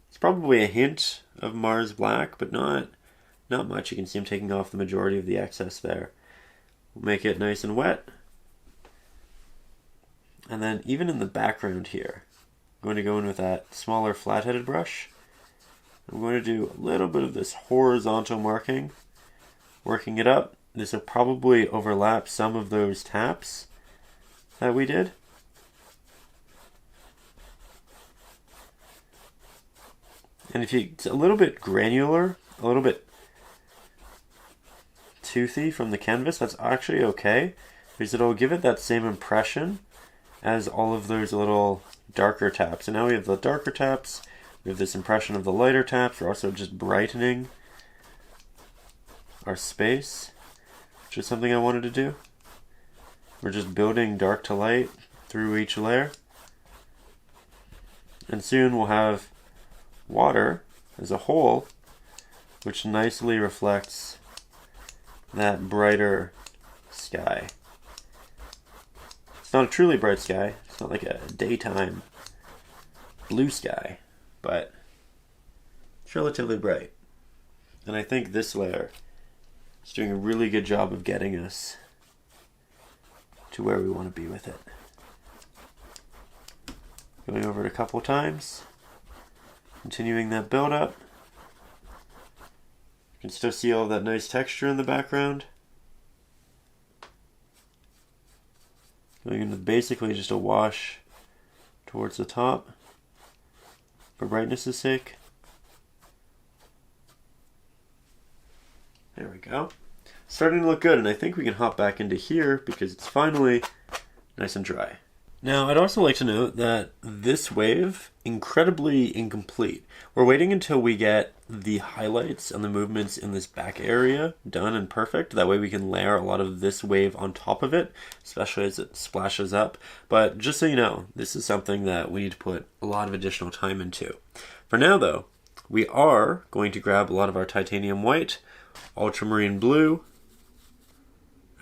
It's probably a hint of Mars black, but not much. You can see I'm taking off the majority of the excess there. We'll make it nice and wet. And then even in the background here, I'm going to go in with that smaller flat-headed brush. I'm going to do a little bit of this horizontal marking, working it up. This will probably overlap some of those taps that we did. And if it's a little bit granular, a little bit toothy from the canvas, that's actually okay, because it'll give it that same impression as all of those little darker taps. And now we have the darker taps, we have this impression of the lighter taps. We're also just brightening our space, which is something I wanted to do. We're just building dark to light through each layer. And soon we'll have water as a whole, which nicely reflects that brighter sky. It's not a truly bright sky. It's not like a daytime blue sky, but it's relatively bright. And I think this layer is doing a really good job of getting us to where we want to be with it. Going over it a couple times, continuing that build up. You can still see all of that nice texture in the background. Going into basically just a wash towards the top for brightness' sake. There we go. Starting to look good, and I think we can hop back into here because it's finally nice and dry. Now, I'd also like to note that this wave, incredibly incomplete. We're waiting until we get the highlights and the movements in this back area done and perfect. That way we can layer a lot of this wave on top of it, especially as it splashes up. But just so you know, this is something that we need to put a lot of additional time into. For now, though, we are going to grab a lot of our titanium white, ultramarine blue,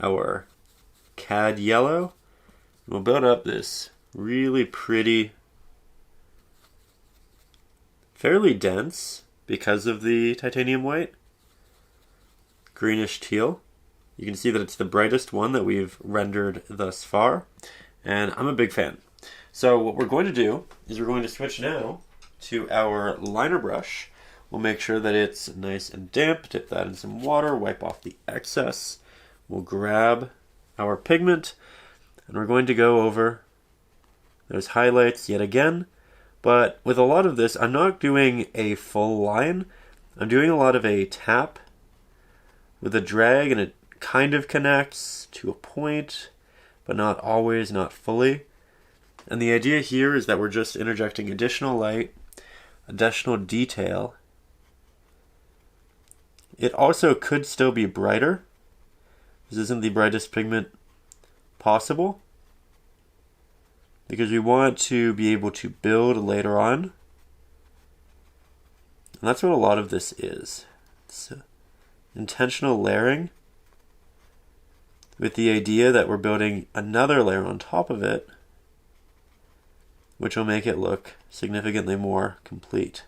our cad yellow. We'll build up this really pretty, fairly dense, because of the titanium white, greenish teal. You can see that it's the brightest one that we've rendered thus far, and I'm a big fan. So what we're going to do is we're going to switch now to our liner brush. We'll make sure that it's nice and damp, dip that in some water, wipe off the excess. We'll grab our pigment, and we're going to go over those highlights yet again. But with a lot of this, I'm not doing a full line. I'm doing a lot of a tap with a drag, and it kind of connects to a point, but not always, not fully. And the idea here is that we're just interjecting additional light, additional detail. It also could still be brighter. This isn't the brightest pigment possible, because we want to be able to build later on. And that's what a lot of this is. It's intentional layering with the idea that we're building another layer on top of it, which will make it look significantly more complete.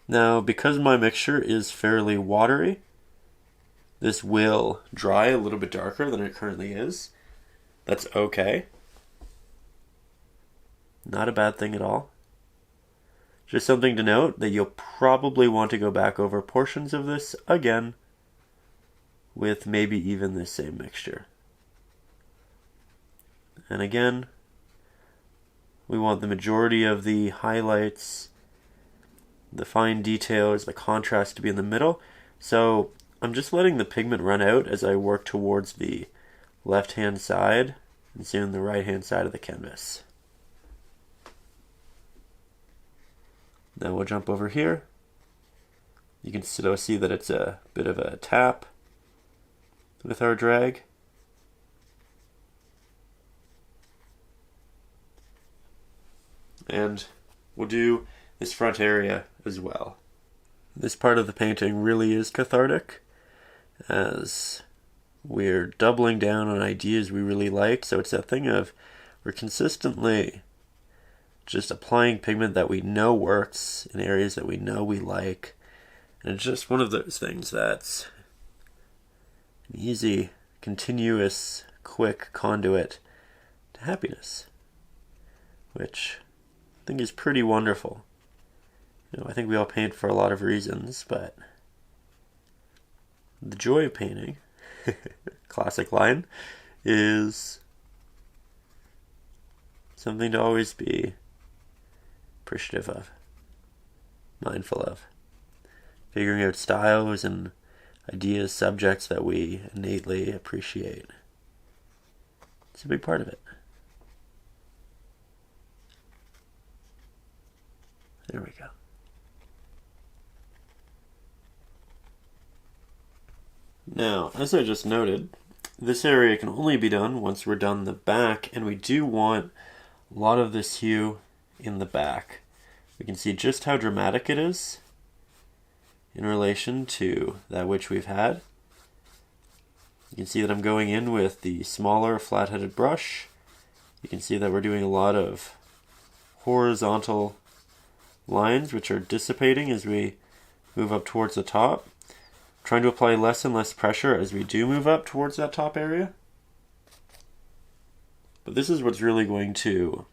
Now, because my mixture is fairly watery, this will dry a little bit darker than it currently is. That's okay. Not a bad thing at all. Just something to note that you'll probably want to go back over portions of this again with maybe even the same mixture. And again, we want the majority of the highlights, the fine details, the contrast to be in the middle. So I'm just letting the pigment run out as I work towards the left-hand side and soon the right-hand side of the canvas. Now we'll jump over here. You can still see that it's a bit of a tap with our drag. And we'll do this front area as well. This part of the painting really is cathartic, as we're doubling down on ideas we really like. So it's that thing of we're consistently just applying pigment that we know works in areas that we know we like. And it's just one of those things that's an easy, continuous, quick conduit to happiness, which I think is pretty wonderful. You know, I think we all paint for a lot of reasons, but the joy of painting, classic line, is something to always be appreciative of, mindful of. Figuring out styles and ideas, subjects that we innately appreciate. It's a big part of it. There we go. Now, as I just noted, this area can only be done once we're done the back, and we do want a lot of this hue in the back. We can see just how dramatic it is in relation to that which we've had. You can see that I'm going in with the smaller flat-headed brush. You can see that we're doing a lot of horizontal lines which are dissipating as we move up towards the top. Trying to apply less and less pressure as we do move up towards that top area. But this is what's really going to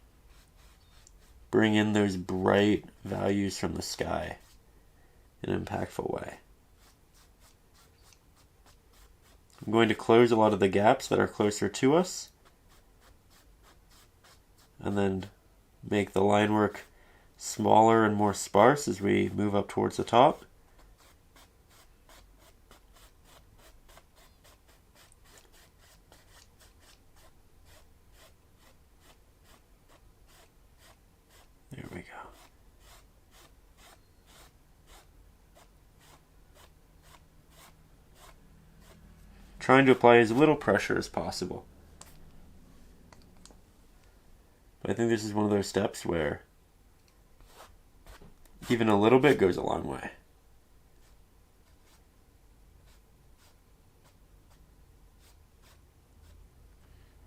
bring in those bright values from the sky in an impactful way. I'm going to close a lot of the gaps that are closer to us, and then make the line work smaller and more sparse as we move up towards the top. There we go. Trying to apply as little pressure as possible. But I think this is one of those steps where even a little bit goes a long way.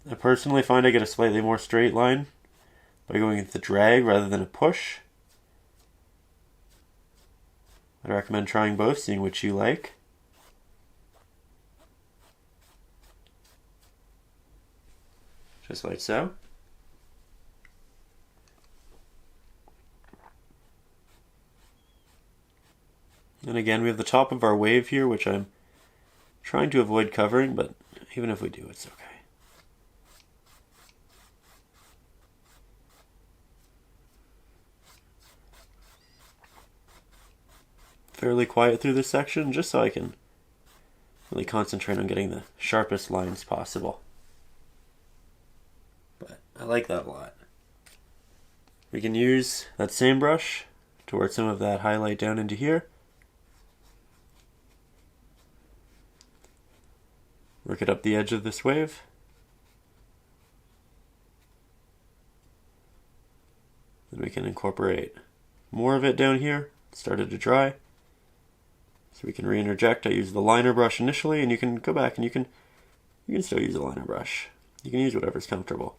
I personally find I get a slightly more straight line by going with the drag rather than a push. I'd recommend trying both, seeing what you like. Just like so. And again, we have the top of our wave here, which I'm trying to avoid covering, but even if we do, it's okay. Fairly quiet through this section, just so I can really concentrate on getting the sharpest lines possible. But I like that a lot. We can use that same brush to work some of that highlight down into here. Work it up the edge of this wave. Then we can incorporate more of it down here. It started to dry. So we can re-interject. I use the liner brush initially, and you can go back and you can still use a liner brush. You can use whatever's comfortable.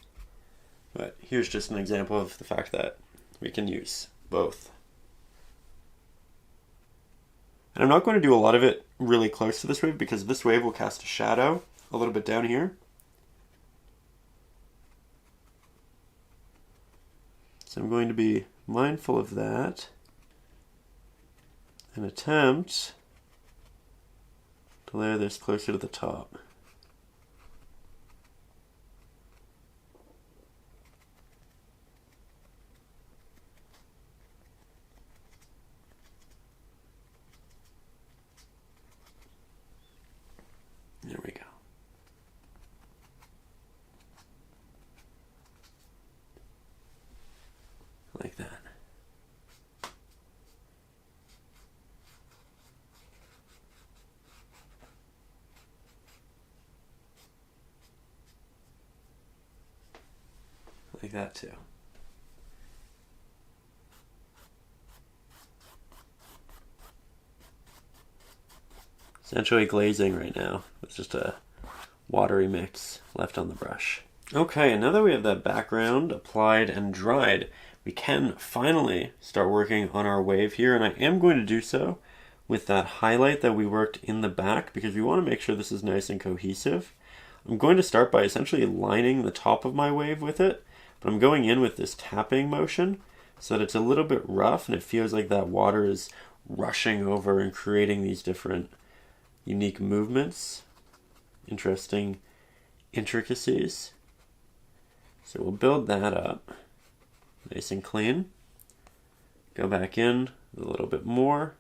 But here's just an example of the fact that we can use both. And I'm not going to do a lot of it really close to this wave because this wave will cast a shadow a little bit down here. So I'm going to be mindful of that and attempt to layer this closer to the top. There we go. Like that. Like that too. Essentially glazing right now. It's just a watery mix left on the brush. Okay, and now that we have that background applied and dried, we can finally start working on our wave here, and I am going to do so with that highlight that we worked in the back because we want to make sure this is nice and cohesive. I'm going to start by essentially lining the top of my wave with it, but I'm going in with this tapping motion so that it's a little bit rough and it feels like that water is rushing over and creating these different unique movements, interesting intricacies. So we'll build that up nice and clean. Go back in a little bit more.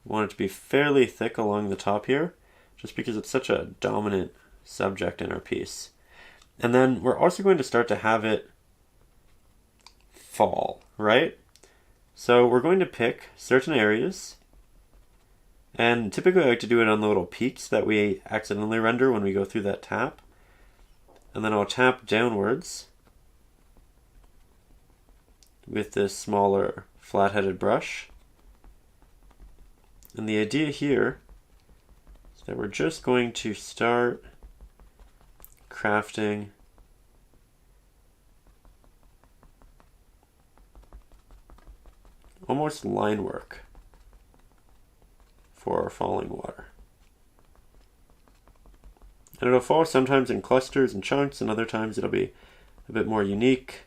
I want it to be fairly thick along the top here, just because it's such a dominant subject in our piece. And then we're also going to start to have it fall, right? So we're going to pick certain areas, and typically I like to do it on the little peaks that we accidentally render when we go through that tap. And then I'll tap downwards with this smaller flat-headed brush. And the idea here is that we're just going to start crafting almost line work for our falling water. And it'll fall sometimes in clusters and chunks, and other times it'll be a bit more unique,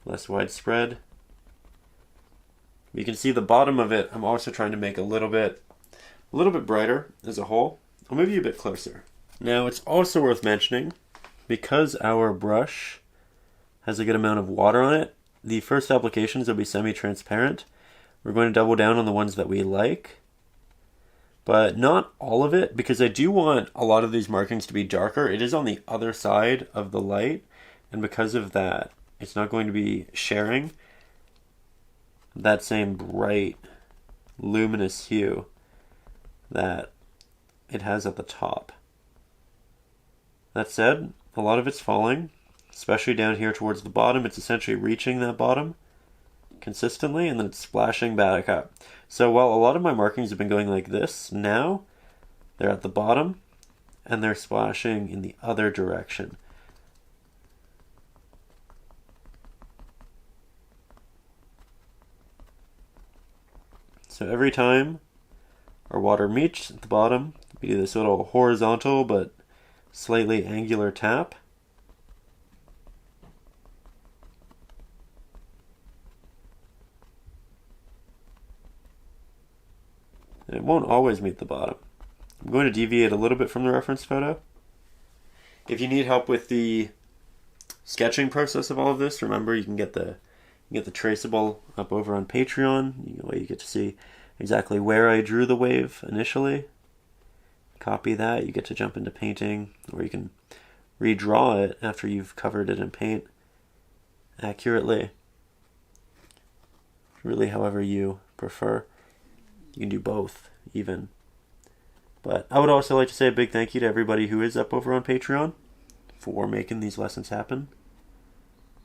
less widespread. You can see the bottom of it, I'm also trying to make a little bit brighter as a whole. I'll move you a bit closer. Now it's also worth mentioning, because our brush has a good amount of water on it, the first applications will be semi-transparent. We're going to double down on the ones that we like, but not all of it, because I do want a lot of these markings to be darker. It is on the other side of the light, and because of that, it's not going to be sharing that same bright, luminous hue that it has at the top. That said, a lot of it's falling, especially down here towards the bottom. It's essentially reaching that bottom consistently, and then it's splashing back up. So while a lot of my markings have been going like this, now they're at the bottom and they're splashing in the other direction. So every time our water meets at the bottom, we do this little horizontal but slightly angular tap. And it won't always meet the bottom. I'm going to deviate a little bit from the reference photo. If you need help with the sketching process of all of this, remember you can get the traceable up over on Patreon. You get to see exactly where I drew the wave initially. Copy that, you get to jump into painting, or you can redraw it after you've covered it in paint accurately. Really, however you prefer. You can do both, even. But I would also like to say a big thank you to everybody who is up over on Patreon for making these lessons happen.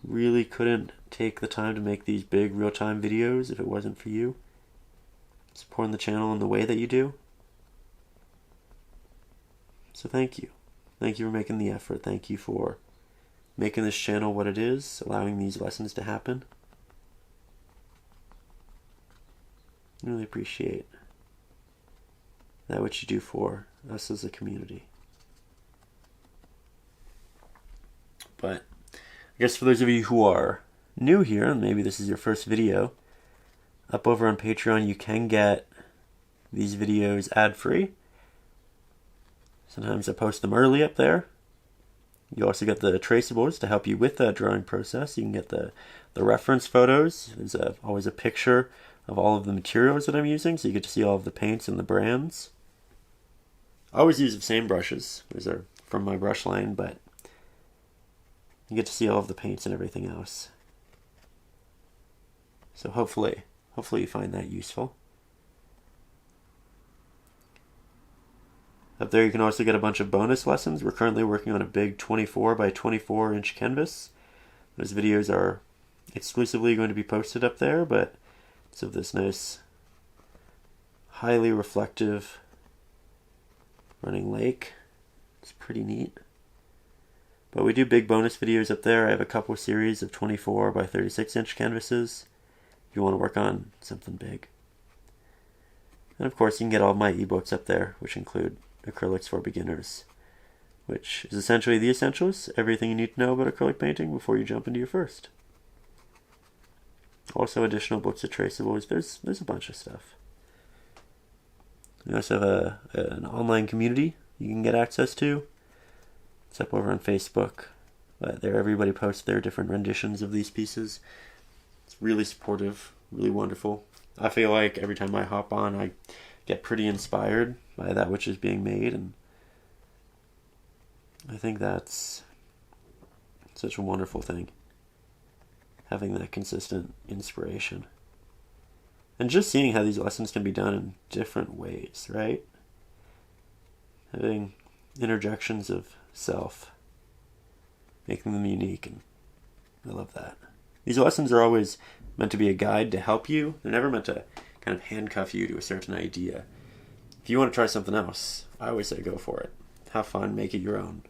Really couldn't take the time to make these big real-time videos if it wasn't for you supporting the channel in the way that you do. So thank you. Thank you for making the effort. Thank you for making this channel what it is, allowing these lessons to happen. I really appreciate that what you do for us as a community. But I guess for those of you who are new here, and maybe this is your first video, up over on Patreon you can get these videos ad-free. Sometimes I post them early up there. You also get the traceables to help you with that drawing process. You can get the reference photos. There's always a picture of all of the materials that I'm using, so you get to see all of the paints and the brands. I always use the same brushes. These are from my brush line, but you get to see all of the paints and everything else. So hopefully you find that useful. Up there you can also get a bunch of bonus lessons. We're currently working on a big 24 by 24 inch canvas. Those videos are exclusively going to be posted up there, but it's of this nice, highly reflective running lake. It's pretty neat. But we do big bonus videos up there. I have a couple series of 24 by 36 inch canvases if you want to work on something big. And of course you can get all of my ebooks up there, which include Acrylics for Beginners, which is essentially the essentials, everything you need to know about acrylic painting before you jump into your first. Also additional books of traceables. There's a bunch of stuff. We also have an online community you can get access to. It's up over on Facebook. There everybody posts their different renditions of these pieces. It's really supportive, really wonderful. I feel like every time I hop on, I get pretty inspired by that which is being made, and I think that's such a wonderful thing, having that consistent inspiration. And just seeing how these lessons can be done in different ways, right? Having interjections of self, making them unique, and I love that. These lessons are always meant to be a guide to help you. They're never meant to kind of handcuff you to a certain idea. If you want to try something else, I always say go for it. Have fun, make it your own.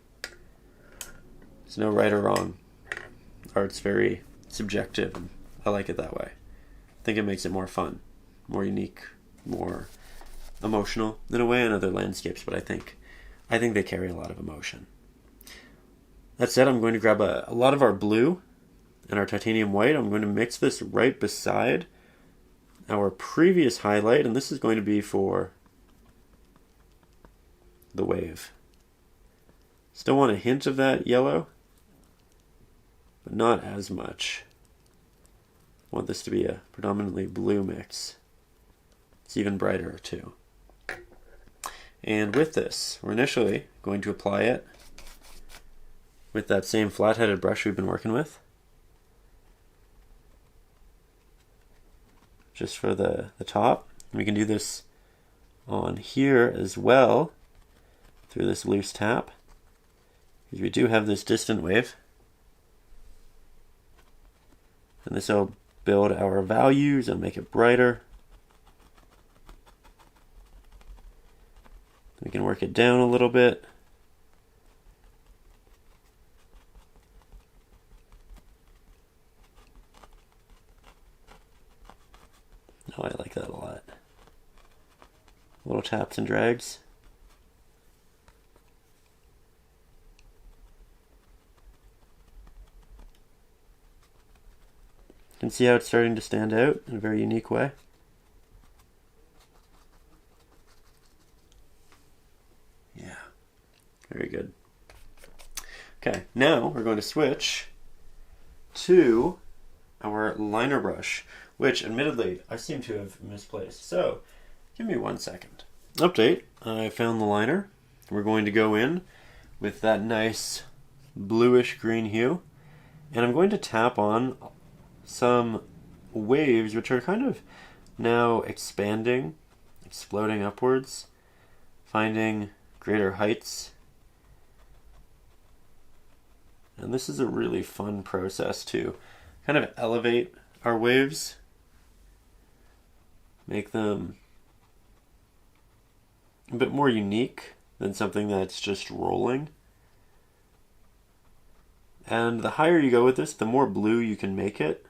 There's no right or wrong. Art's very subjective, and I like it that way. I think it makes it more fun, more unique, more emotional in a way in other landscapes, but I think they carry a lot of emotion. That said, I'm going to grab a lot of our blue and our titanium white. I'm going to mix this right beside our previous highlight, and this is going to be for the wave. Still want a hint of that yellow, but not as much. I want this to be a predominantly blue mix. It's even brighter too. And with this, we're initially going to apply it with that same flat-headed brush we've been working with, just for the top. And we can do this on here as well through this loose tap, because we do have this distant wave. And this will build our values and make it brighter. We can work it down a little bit. Oh, I like that a lot. Little taps and drags. You can see how it's starting to stand out in a very unique way. Yeah, very good. Okay, now we're going to switch to our liner brush, which admittedly I seem to have misplaced. So give me 1 second. Update, I found the liner. We're going to go in with that nice bluish green hue, and I'm going to tap on some waves which are kind of now expanding, exploding upwards, finding greater heights. And this is a really fun process to kind of elevate our waves, make them a bit more unique than something that's just rolling. And the higher you go with this, the more blue you can make it.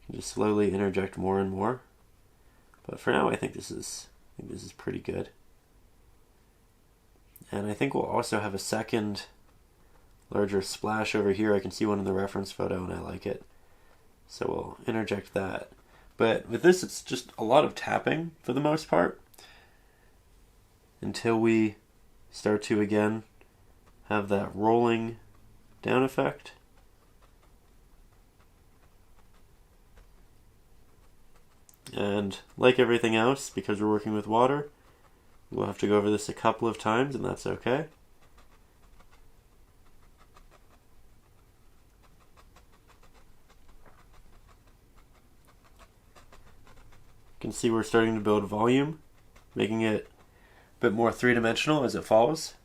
You can just slowly interject more and more. But for now, I think this is pretty good. And I think we'll also have a second larger splash over here. I can see one in the reference photo and I like it. So we'll interject that. But with this, it's just a lot of tapping for the most part, until we start to again have that rolling down effect. And like everything else, because we're working with water, we'll have to go over this a couple of times, and that's okay. You can see we're starting to build volume, making it a bit more three-dimensional as it falls.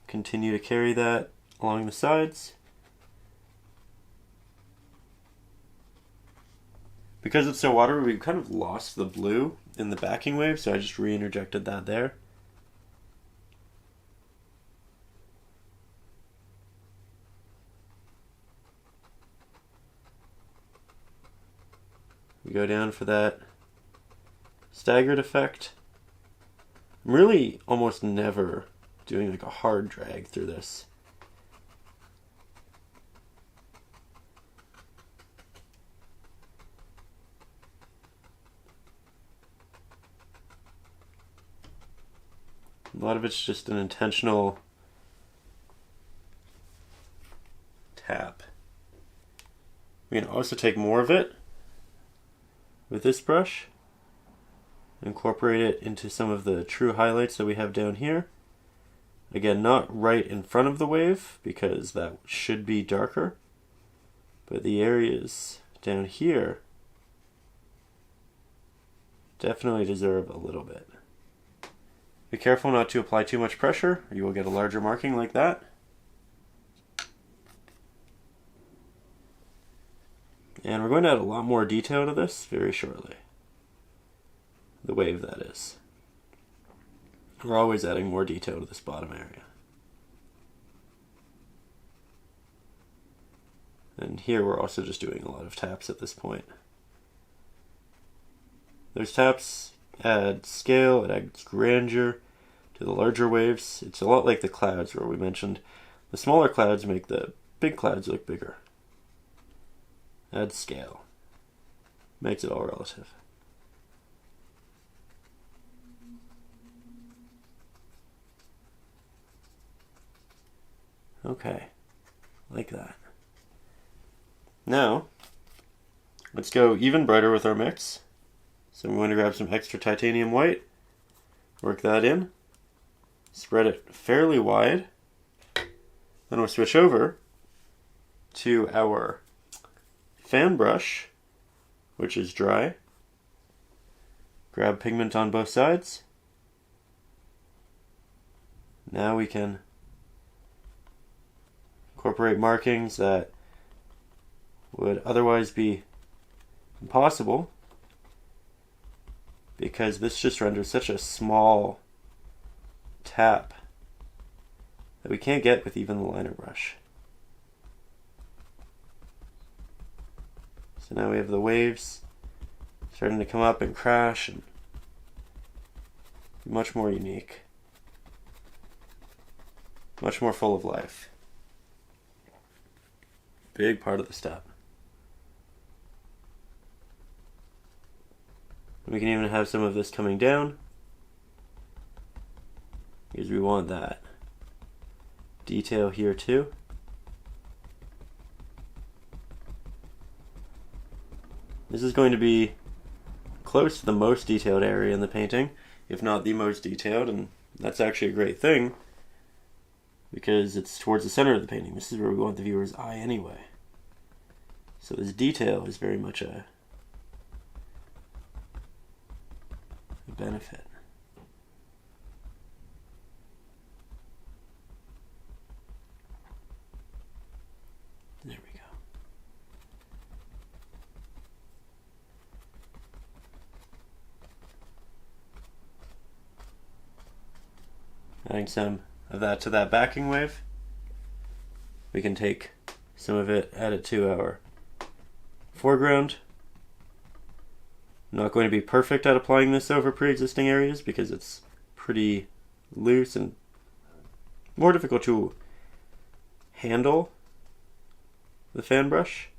Continue to carry that along the sides. Because it's so watery, we've kind of lost the blue in the backing wave, so I just re-interjected that there. We go down for that staggered effect. I'm really almost never doing like a hard drag through this. A lot of it's just an intentional tap. We can also take more of it with this brush, incorporate it into some of the true highlights that we have down here. Again, not right in front of the wave, because that should be darker, but the areas down here definitely deserve a little bit. Be careful not to apply too much pressure, or you will get a larger marking like that. And we're going to add a lot more detail to this very shortly. The wave, that is. We're always adding more detail to this bottom area. And here we're also just doing a lot of taps at this point. Those taps add scale, it adds grandeur to the larger waves. It's a lot like the clouds where we mentioned the smaller clouds make the big clouds look bigger. Adds scale. Makes it all relative. Okay, like that. Now, let's go even brighter with our mix. So I'm going to grab some extra titanium white, work that in, spread it fairly wide. Then we'll switch over to our fan brush, which is dry. Grab pigment on both sides. Now we can incorporate markings that would otherwise be impossible, because this just renders such a small tap that we can't get with even the liner brush. So now we have the waves starting to come up and crash and be much more unique, much more full of life. Big part of the step. We can even have some of this coming down, because we want that detail here too. This is going to be close to the most detailed area in the painting, if not the most detailed, and that's actually a great thing, because it's towards the center of the painting. This is where we want the viewer's eye anyway. So this detail is very much a benefit. There we go. Adding some of that to that backing wave. We can take some of it, add it to our foreground. I'm not going to be perfect at applying this over pre-existing areas because it's pretty loose and more difficult to handle the fan brush,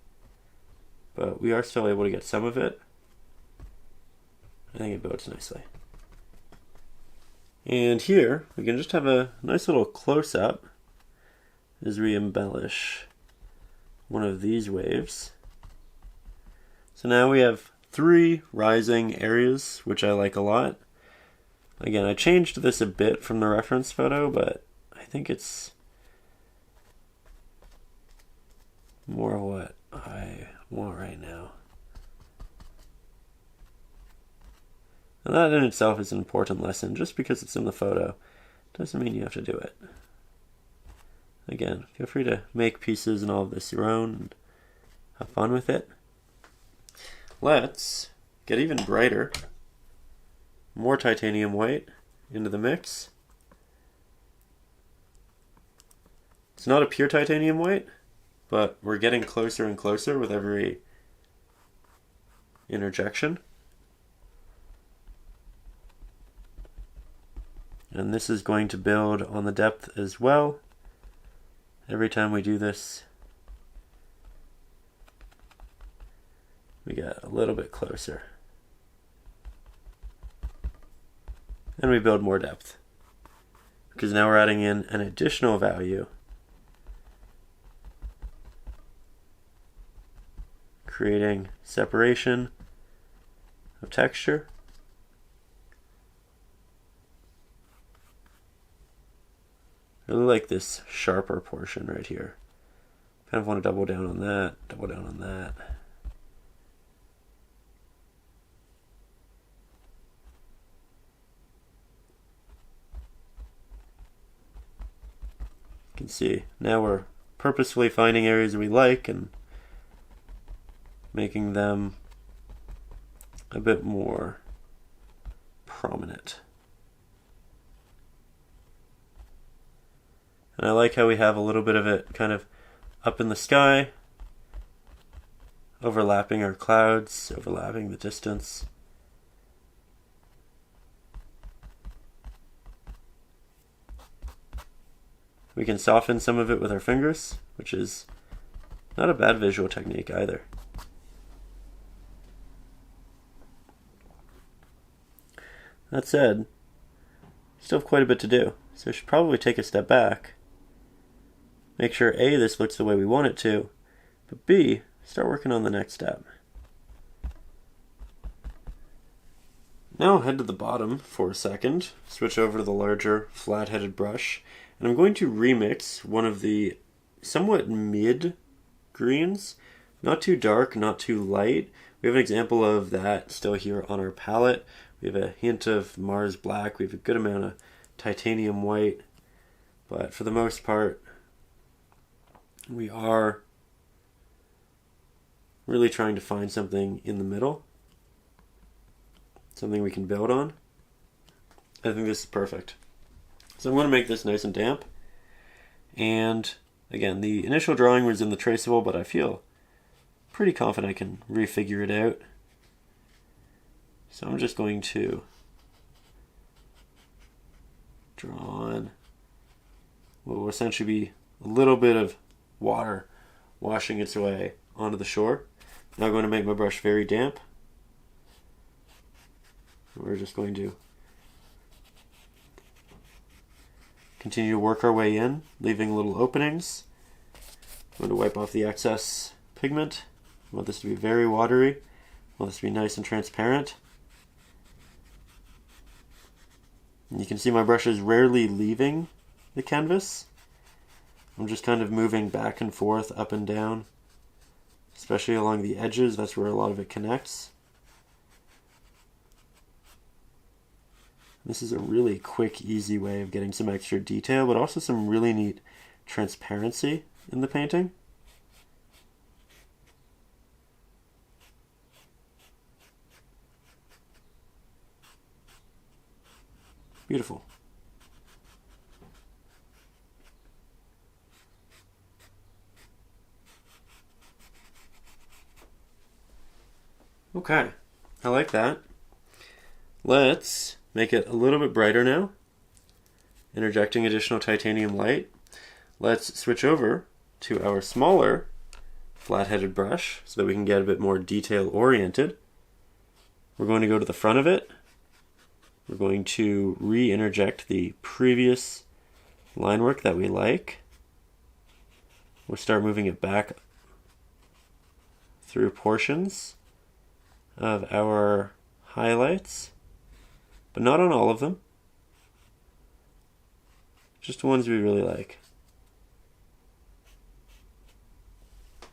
but we are still able to get some of it. I think it builds nicely. And here we can just have a nice little close-up as we embellish one of these waves. So now we have 3 rising areas, which I like a lot. Again, I changed this a bit from the reference photo, but I think it's more what I want right now. And that in itself is an important lesson. Just because it's in the photo doesn't mean you have to do it. Again, feel free to make pieces and all of this your own and have fun with it. Let's get even brighter. More titanium white into the mix. It's not a pure titanium white, but we're getting closer and closer with every interjection. And this is going to build on the depth as well. Every time we do this, we get a little bit closer. And we build more depth. because now we're adding in an additional value, creating separation of texture. I really like this sharper portion right here. Kind of want to double down on that, double down on that. You can see now we're purposefully finding areas we like and making them a bit more prominent. And I like how we have a little bit of it kind of up in the sky, overlapping our clouds, overlapping the distance. We can soften some of it with our fingers, which is not a bad visual technique either. That said, still have quite a bit to do, so I should probably take a step back. Make sure A, this looks the way we want it to, but B, start working on the next step. Now I'll head to the bottom for a second, switch over to the larger flat-headed brush, and I'm going to remix one of the somewhat mid greens, not too dark, not too light. We have an example of that still here on our palette. We have a hint of Mars black, we have a good amount of titanium white, but for the most part, we are really trying to find something in the middle, something we can build on. I think this is perfect. So I'm going to make this nice and damp. And again, the initial drawing was in the traceable, but I feel pretty confident I can refigure it out. So I'm just going to draw on what will essentially be a little bit of water washing its way onto the shore. Now I'm going to make my brush very damp. We're just going to continue to work our way in, leaving little openings. I'm going to wipe off the excess pigment. I want this to be very watery. I want this to be nice and transparent. And you can see my brush is rarely leaving the canvas. I'm just kind of moving back and forth, up and down, especially along the edges. That's where a lot of it connects. This is a really quick, easy way of getting some extra detail, but also some really neat transparency in the painting. Beautiful. Okay, I like that. Let's make it a little bit brighter now, interjecting additional titanium light. Let's switch over to our smaller flat-headed brush so that we can get a bit more detail-oriented. We're going to go to the front of it. We're going to re-interject the previous line work that we like. We'll start moving it back through portions of our highlights, but not on all of them, just the ones we really like.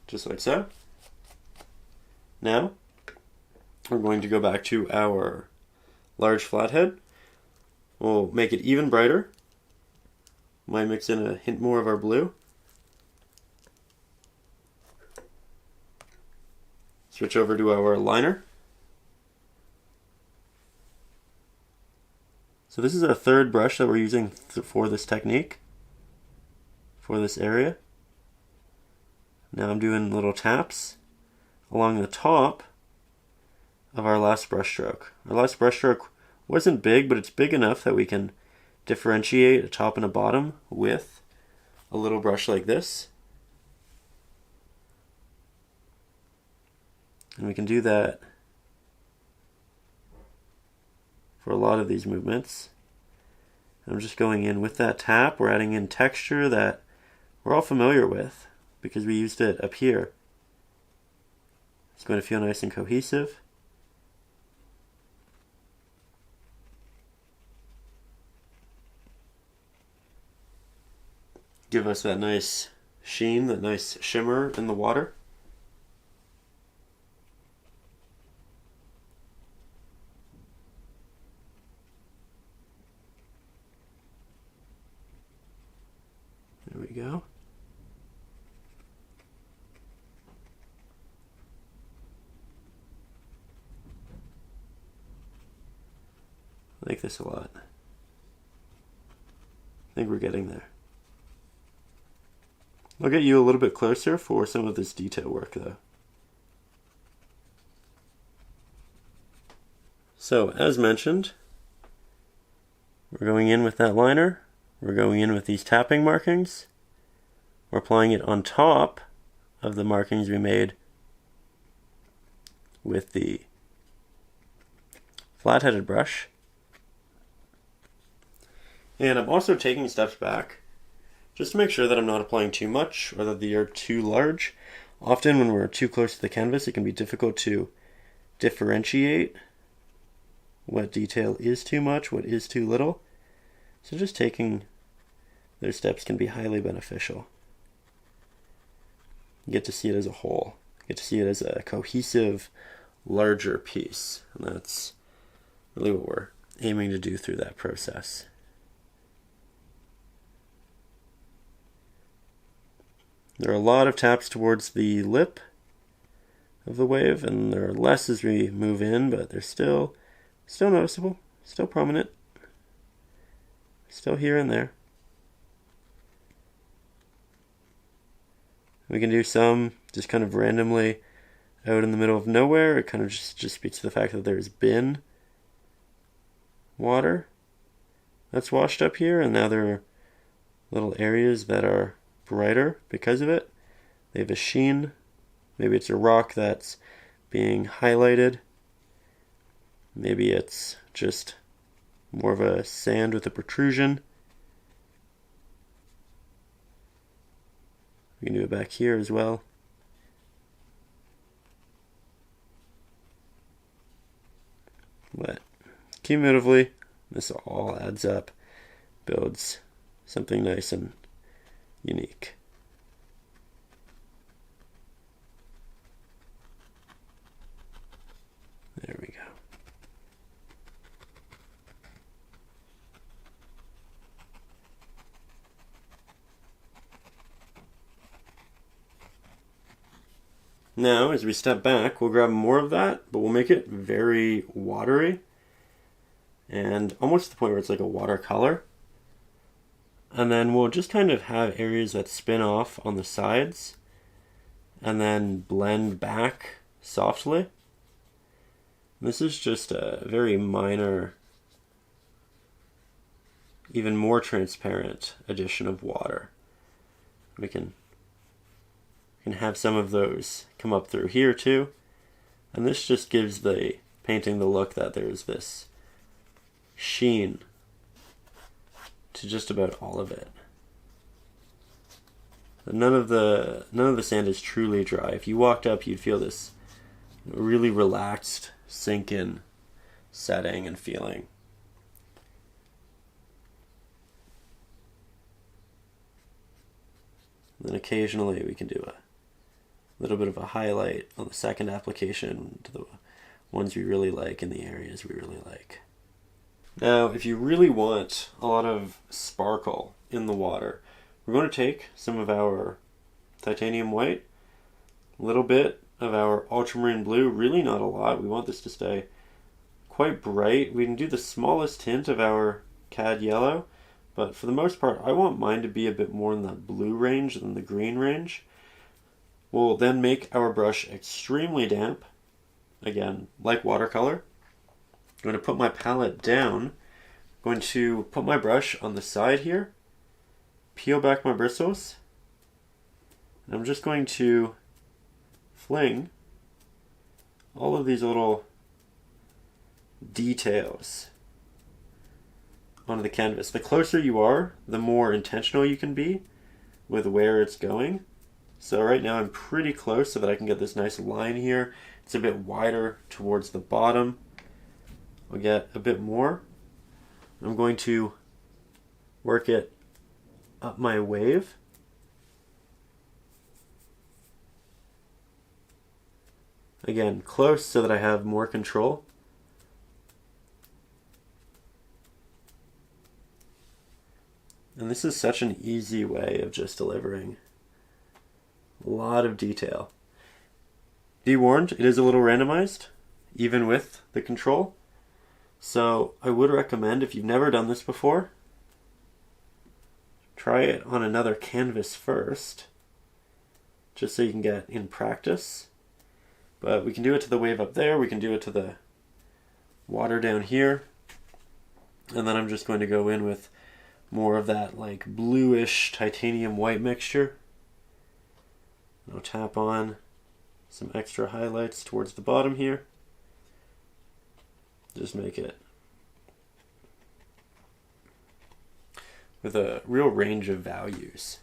Just like so. Now, we're going to go back to our large flathead. We'll make it even brighter. Might mix in a hint more of our blue. Switch over to our liner. So this is our third brush that we're using for this technique, for this area. Now I'm doing little taps along the top of our last brush stroke. Our last brush stroke wasn't big, but it's big enough that we can differentiate a top and a bottom with a little brush like this. And we can do that for a lot of these movements. I'm just going in with that tap. We're adding in texture that we're all familiar with because we used it up here. It's going to feel nice and cohesive. Give us that nice sheen, that nice shimmer in the water. There we go. I like this a lot. I think we're getting there. I'll get you a little bit closer for some of this detail work though. So, as mentioned, we're going in with that liner. We're going in with these tapping markings. We're applying it on top of the markings we made with the flat-headed brush. And I'm also taking steps back just to make sure that I'm not applying too much or that they are too large. Often when we're too close to the canvas, it can be difficult to differentiate what detail is too much, what is too little. So just taking those steps can be highly beneficial. You get to see it as a whole. You get to see it as a cohesive, larger piece. And that's really what we're aiming to do through that process. There are a lot of taps towards the lip of the wave, and there are less as we move in, but they're still noticeable, still prominent, still here and there. We can do some just kind of randomly out in the middle of nowhere. It kind of just speaks to the fact that there's been water that's washed up here, and now there are little areas that are brighter because of it. They have a sheen. Maybe it's a rock that's being highlighted. Maybe it's just more of a sand with a protrusion. We can do it back here as well. But cumulatively, this all adds up, builds something nice and unique. There we go. Now, as we step back, we'll grab more of that, but we'll make it very watery and almost to the point where it's like a watercolor. And then we'll just kind of have areas that spin off on the sides and then blend back softly. This is just a very minor, even more transparent addition of water. We can have some of those come up through here too. And this just gives the painting the look that there's this sheen to just about all of it. None of the sand is truly dry. If you walked up, you'd feel this really relaxed, sink-in setting and feeling. And then occasionally we can do a little bit of a highlight on the second application to the ones we really like and the areas we really like. Now, if you really want a lot of sparkle in the water, we're going to take some of our titanium white, a little bit of our ultramarine blue, really not a lot. We want this to stay quite bright. We can do the smallest hint of our cad yellow, but for the most part, I want mine to be a bit more in the blue range than the green range. We'll then make our brush extremely damp, again, like watercolor. I'm going to put my palette down. I'm going to put my brush on the side here, peel back my bristles, and I'm just going to fling all of these little details onto the canvas. The closer you are, the more intentional you can be with where it's going. So right now I'm pretty close so that I can get this nice line here. It's a bit wider towards the bottom. I'll get a bit more. I'm going to work it up my wave. Again, close so that I have more control. And this is such an easy way of just delivering a lot of detail. Be warned, it is a little randomized, even with the control. So I would recommend, if you've never done this before, try it on another canvas first, just so you can get in practice. But we can do it to the wave up there, we can do it to the water down here, and then I'm just going to go in with more of that like bluish titanium white mixture. And I'll tap on some extra highlights towards the bottom here. Just make it with a real range of values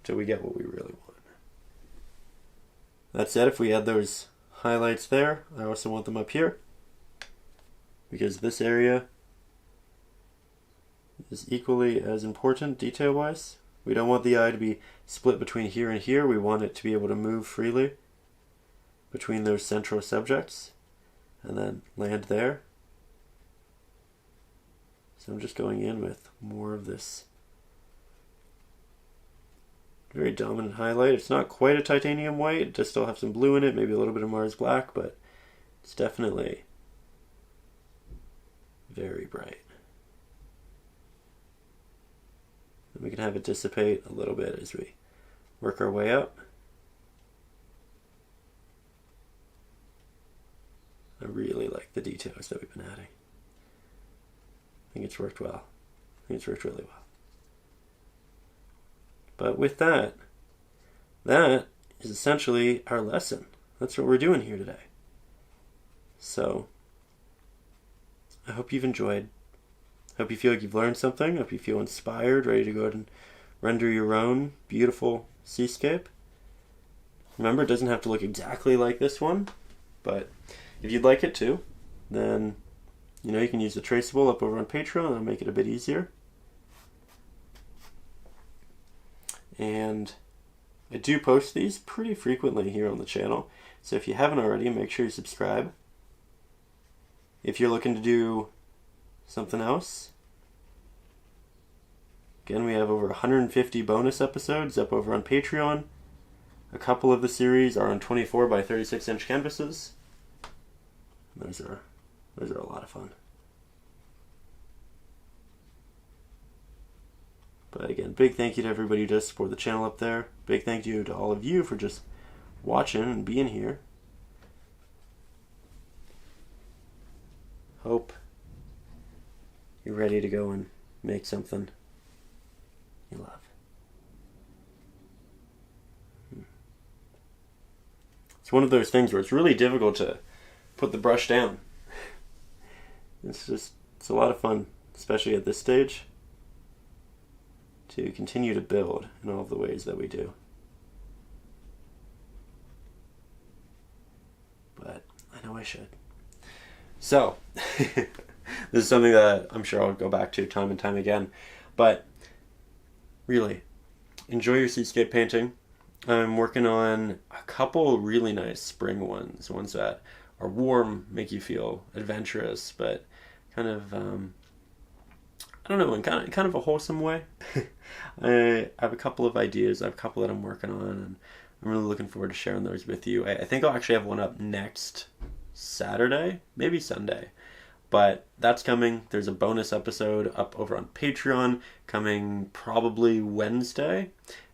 till we get what we really want. That said, if we add those highlights there, I also want them up here, because this area is equally as important detail-wise. We don't want the eye to be split between here and here. We want it to be able to move freely between those central subjects and then land there. So I'm just going in with more of this very dominant highlight. It's not quite a titanium white, it does still have some blue in it, maybe a little bit of Mars black, but it's definitely very bright. And we can have it dissipate a little bit as we work our way up. I really like the details that we've been adding. I think it's worked well. I think it's worked really well. But with that, that is essentially our lesson. That's what we're doing here today. So, I hope you've enjoyed. I hope you feel like you've learned something. I hope you feel inspired, ready to go ahead and render your own beautiful seascape. Remember, it doesn't have to look exactly like this one, but if you'd like it to, then you can use the traceable up over on Patreon. That'll make it a bit easier. And I do post these pretty frequently here on the channel, so if you haven't already, make sure you subscribe. If you're looking to do something else, again, we have over 150 bonus episodes up over on Patreon. A couple of the series are on 24 by 36 inch canvases. Those are a lot of fun. But again, big thank you to everybody who does support the channel up there. Big thank you to all of you for just watching and being here. Hope you're ready to go and make something you love. It's one of those things where it's really difficult to put the brush down. It's a lot of fun, especially at this stage, to continue to build in all of the ways that we do. But I know I should. So, this is something that I'm sure I'll go back to time and time again. But really, enjoy your seascape painting. I'm working on a couple really nice spring ones that are warm, make you feel adventurous, but kind of, I don't know, in kind of a wholesome way. I have a couple of ideas. I have a couple that I'm working on, and I'm really looking forward to sharing those with you. I think I'll actually have one up next Saturday, maybe Sunday. But that's coming. There's a bonus episode up over on Patreon coming probably Wednesday.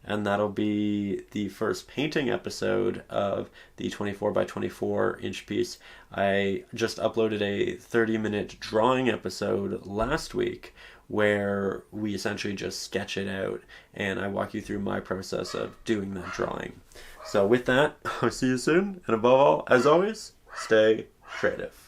And that'll be the first painting episode of the 24 by 24 inch piece. I just uploaded a 30-minute drawing episode last week where we essentially just sketch it out and I walk you through my process of doing that drawing. So with that, I'll see you soon. And above all, as always, stay creative.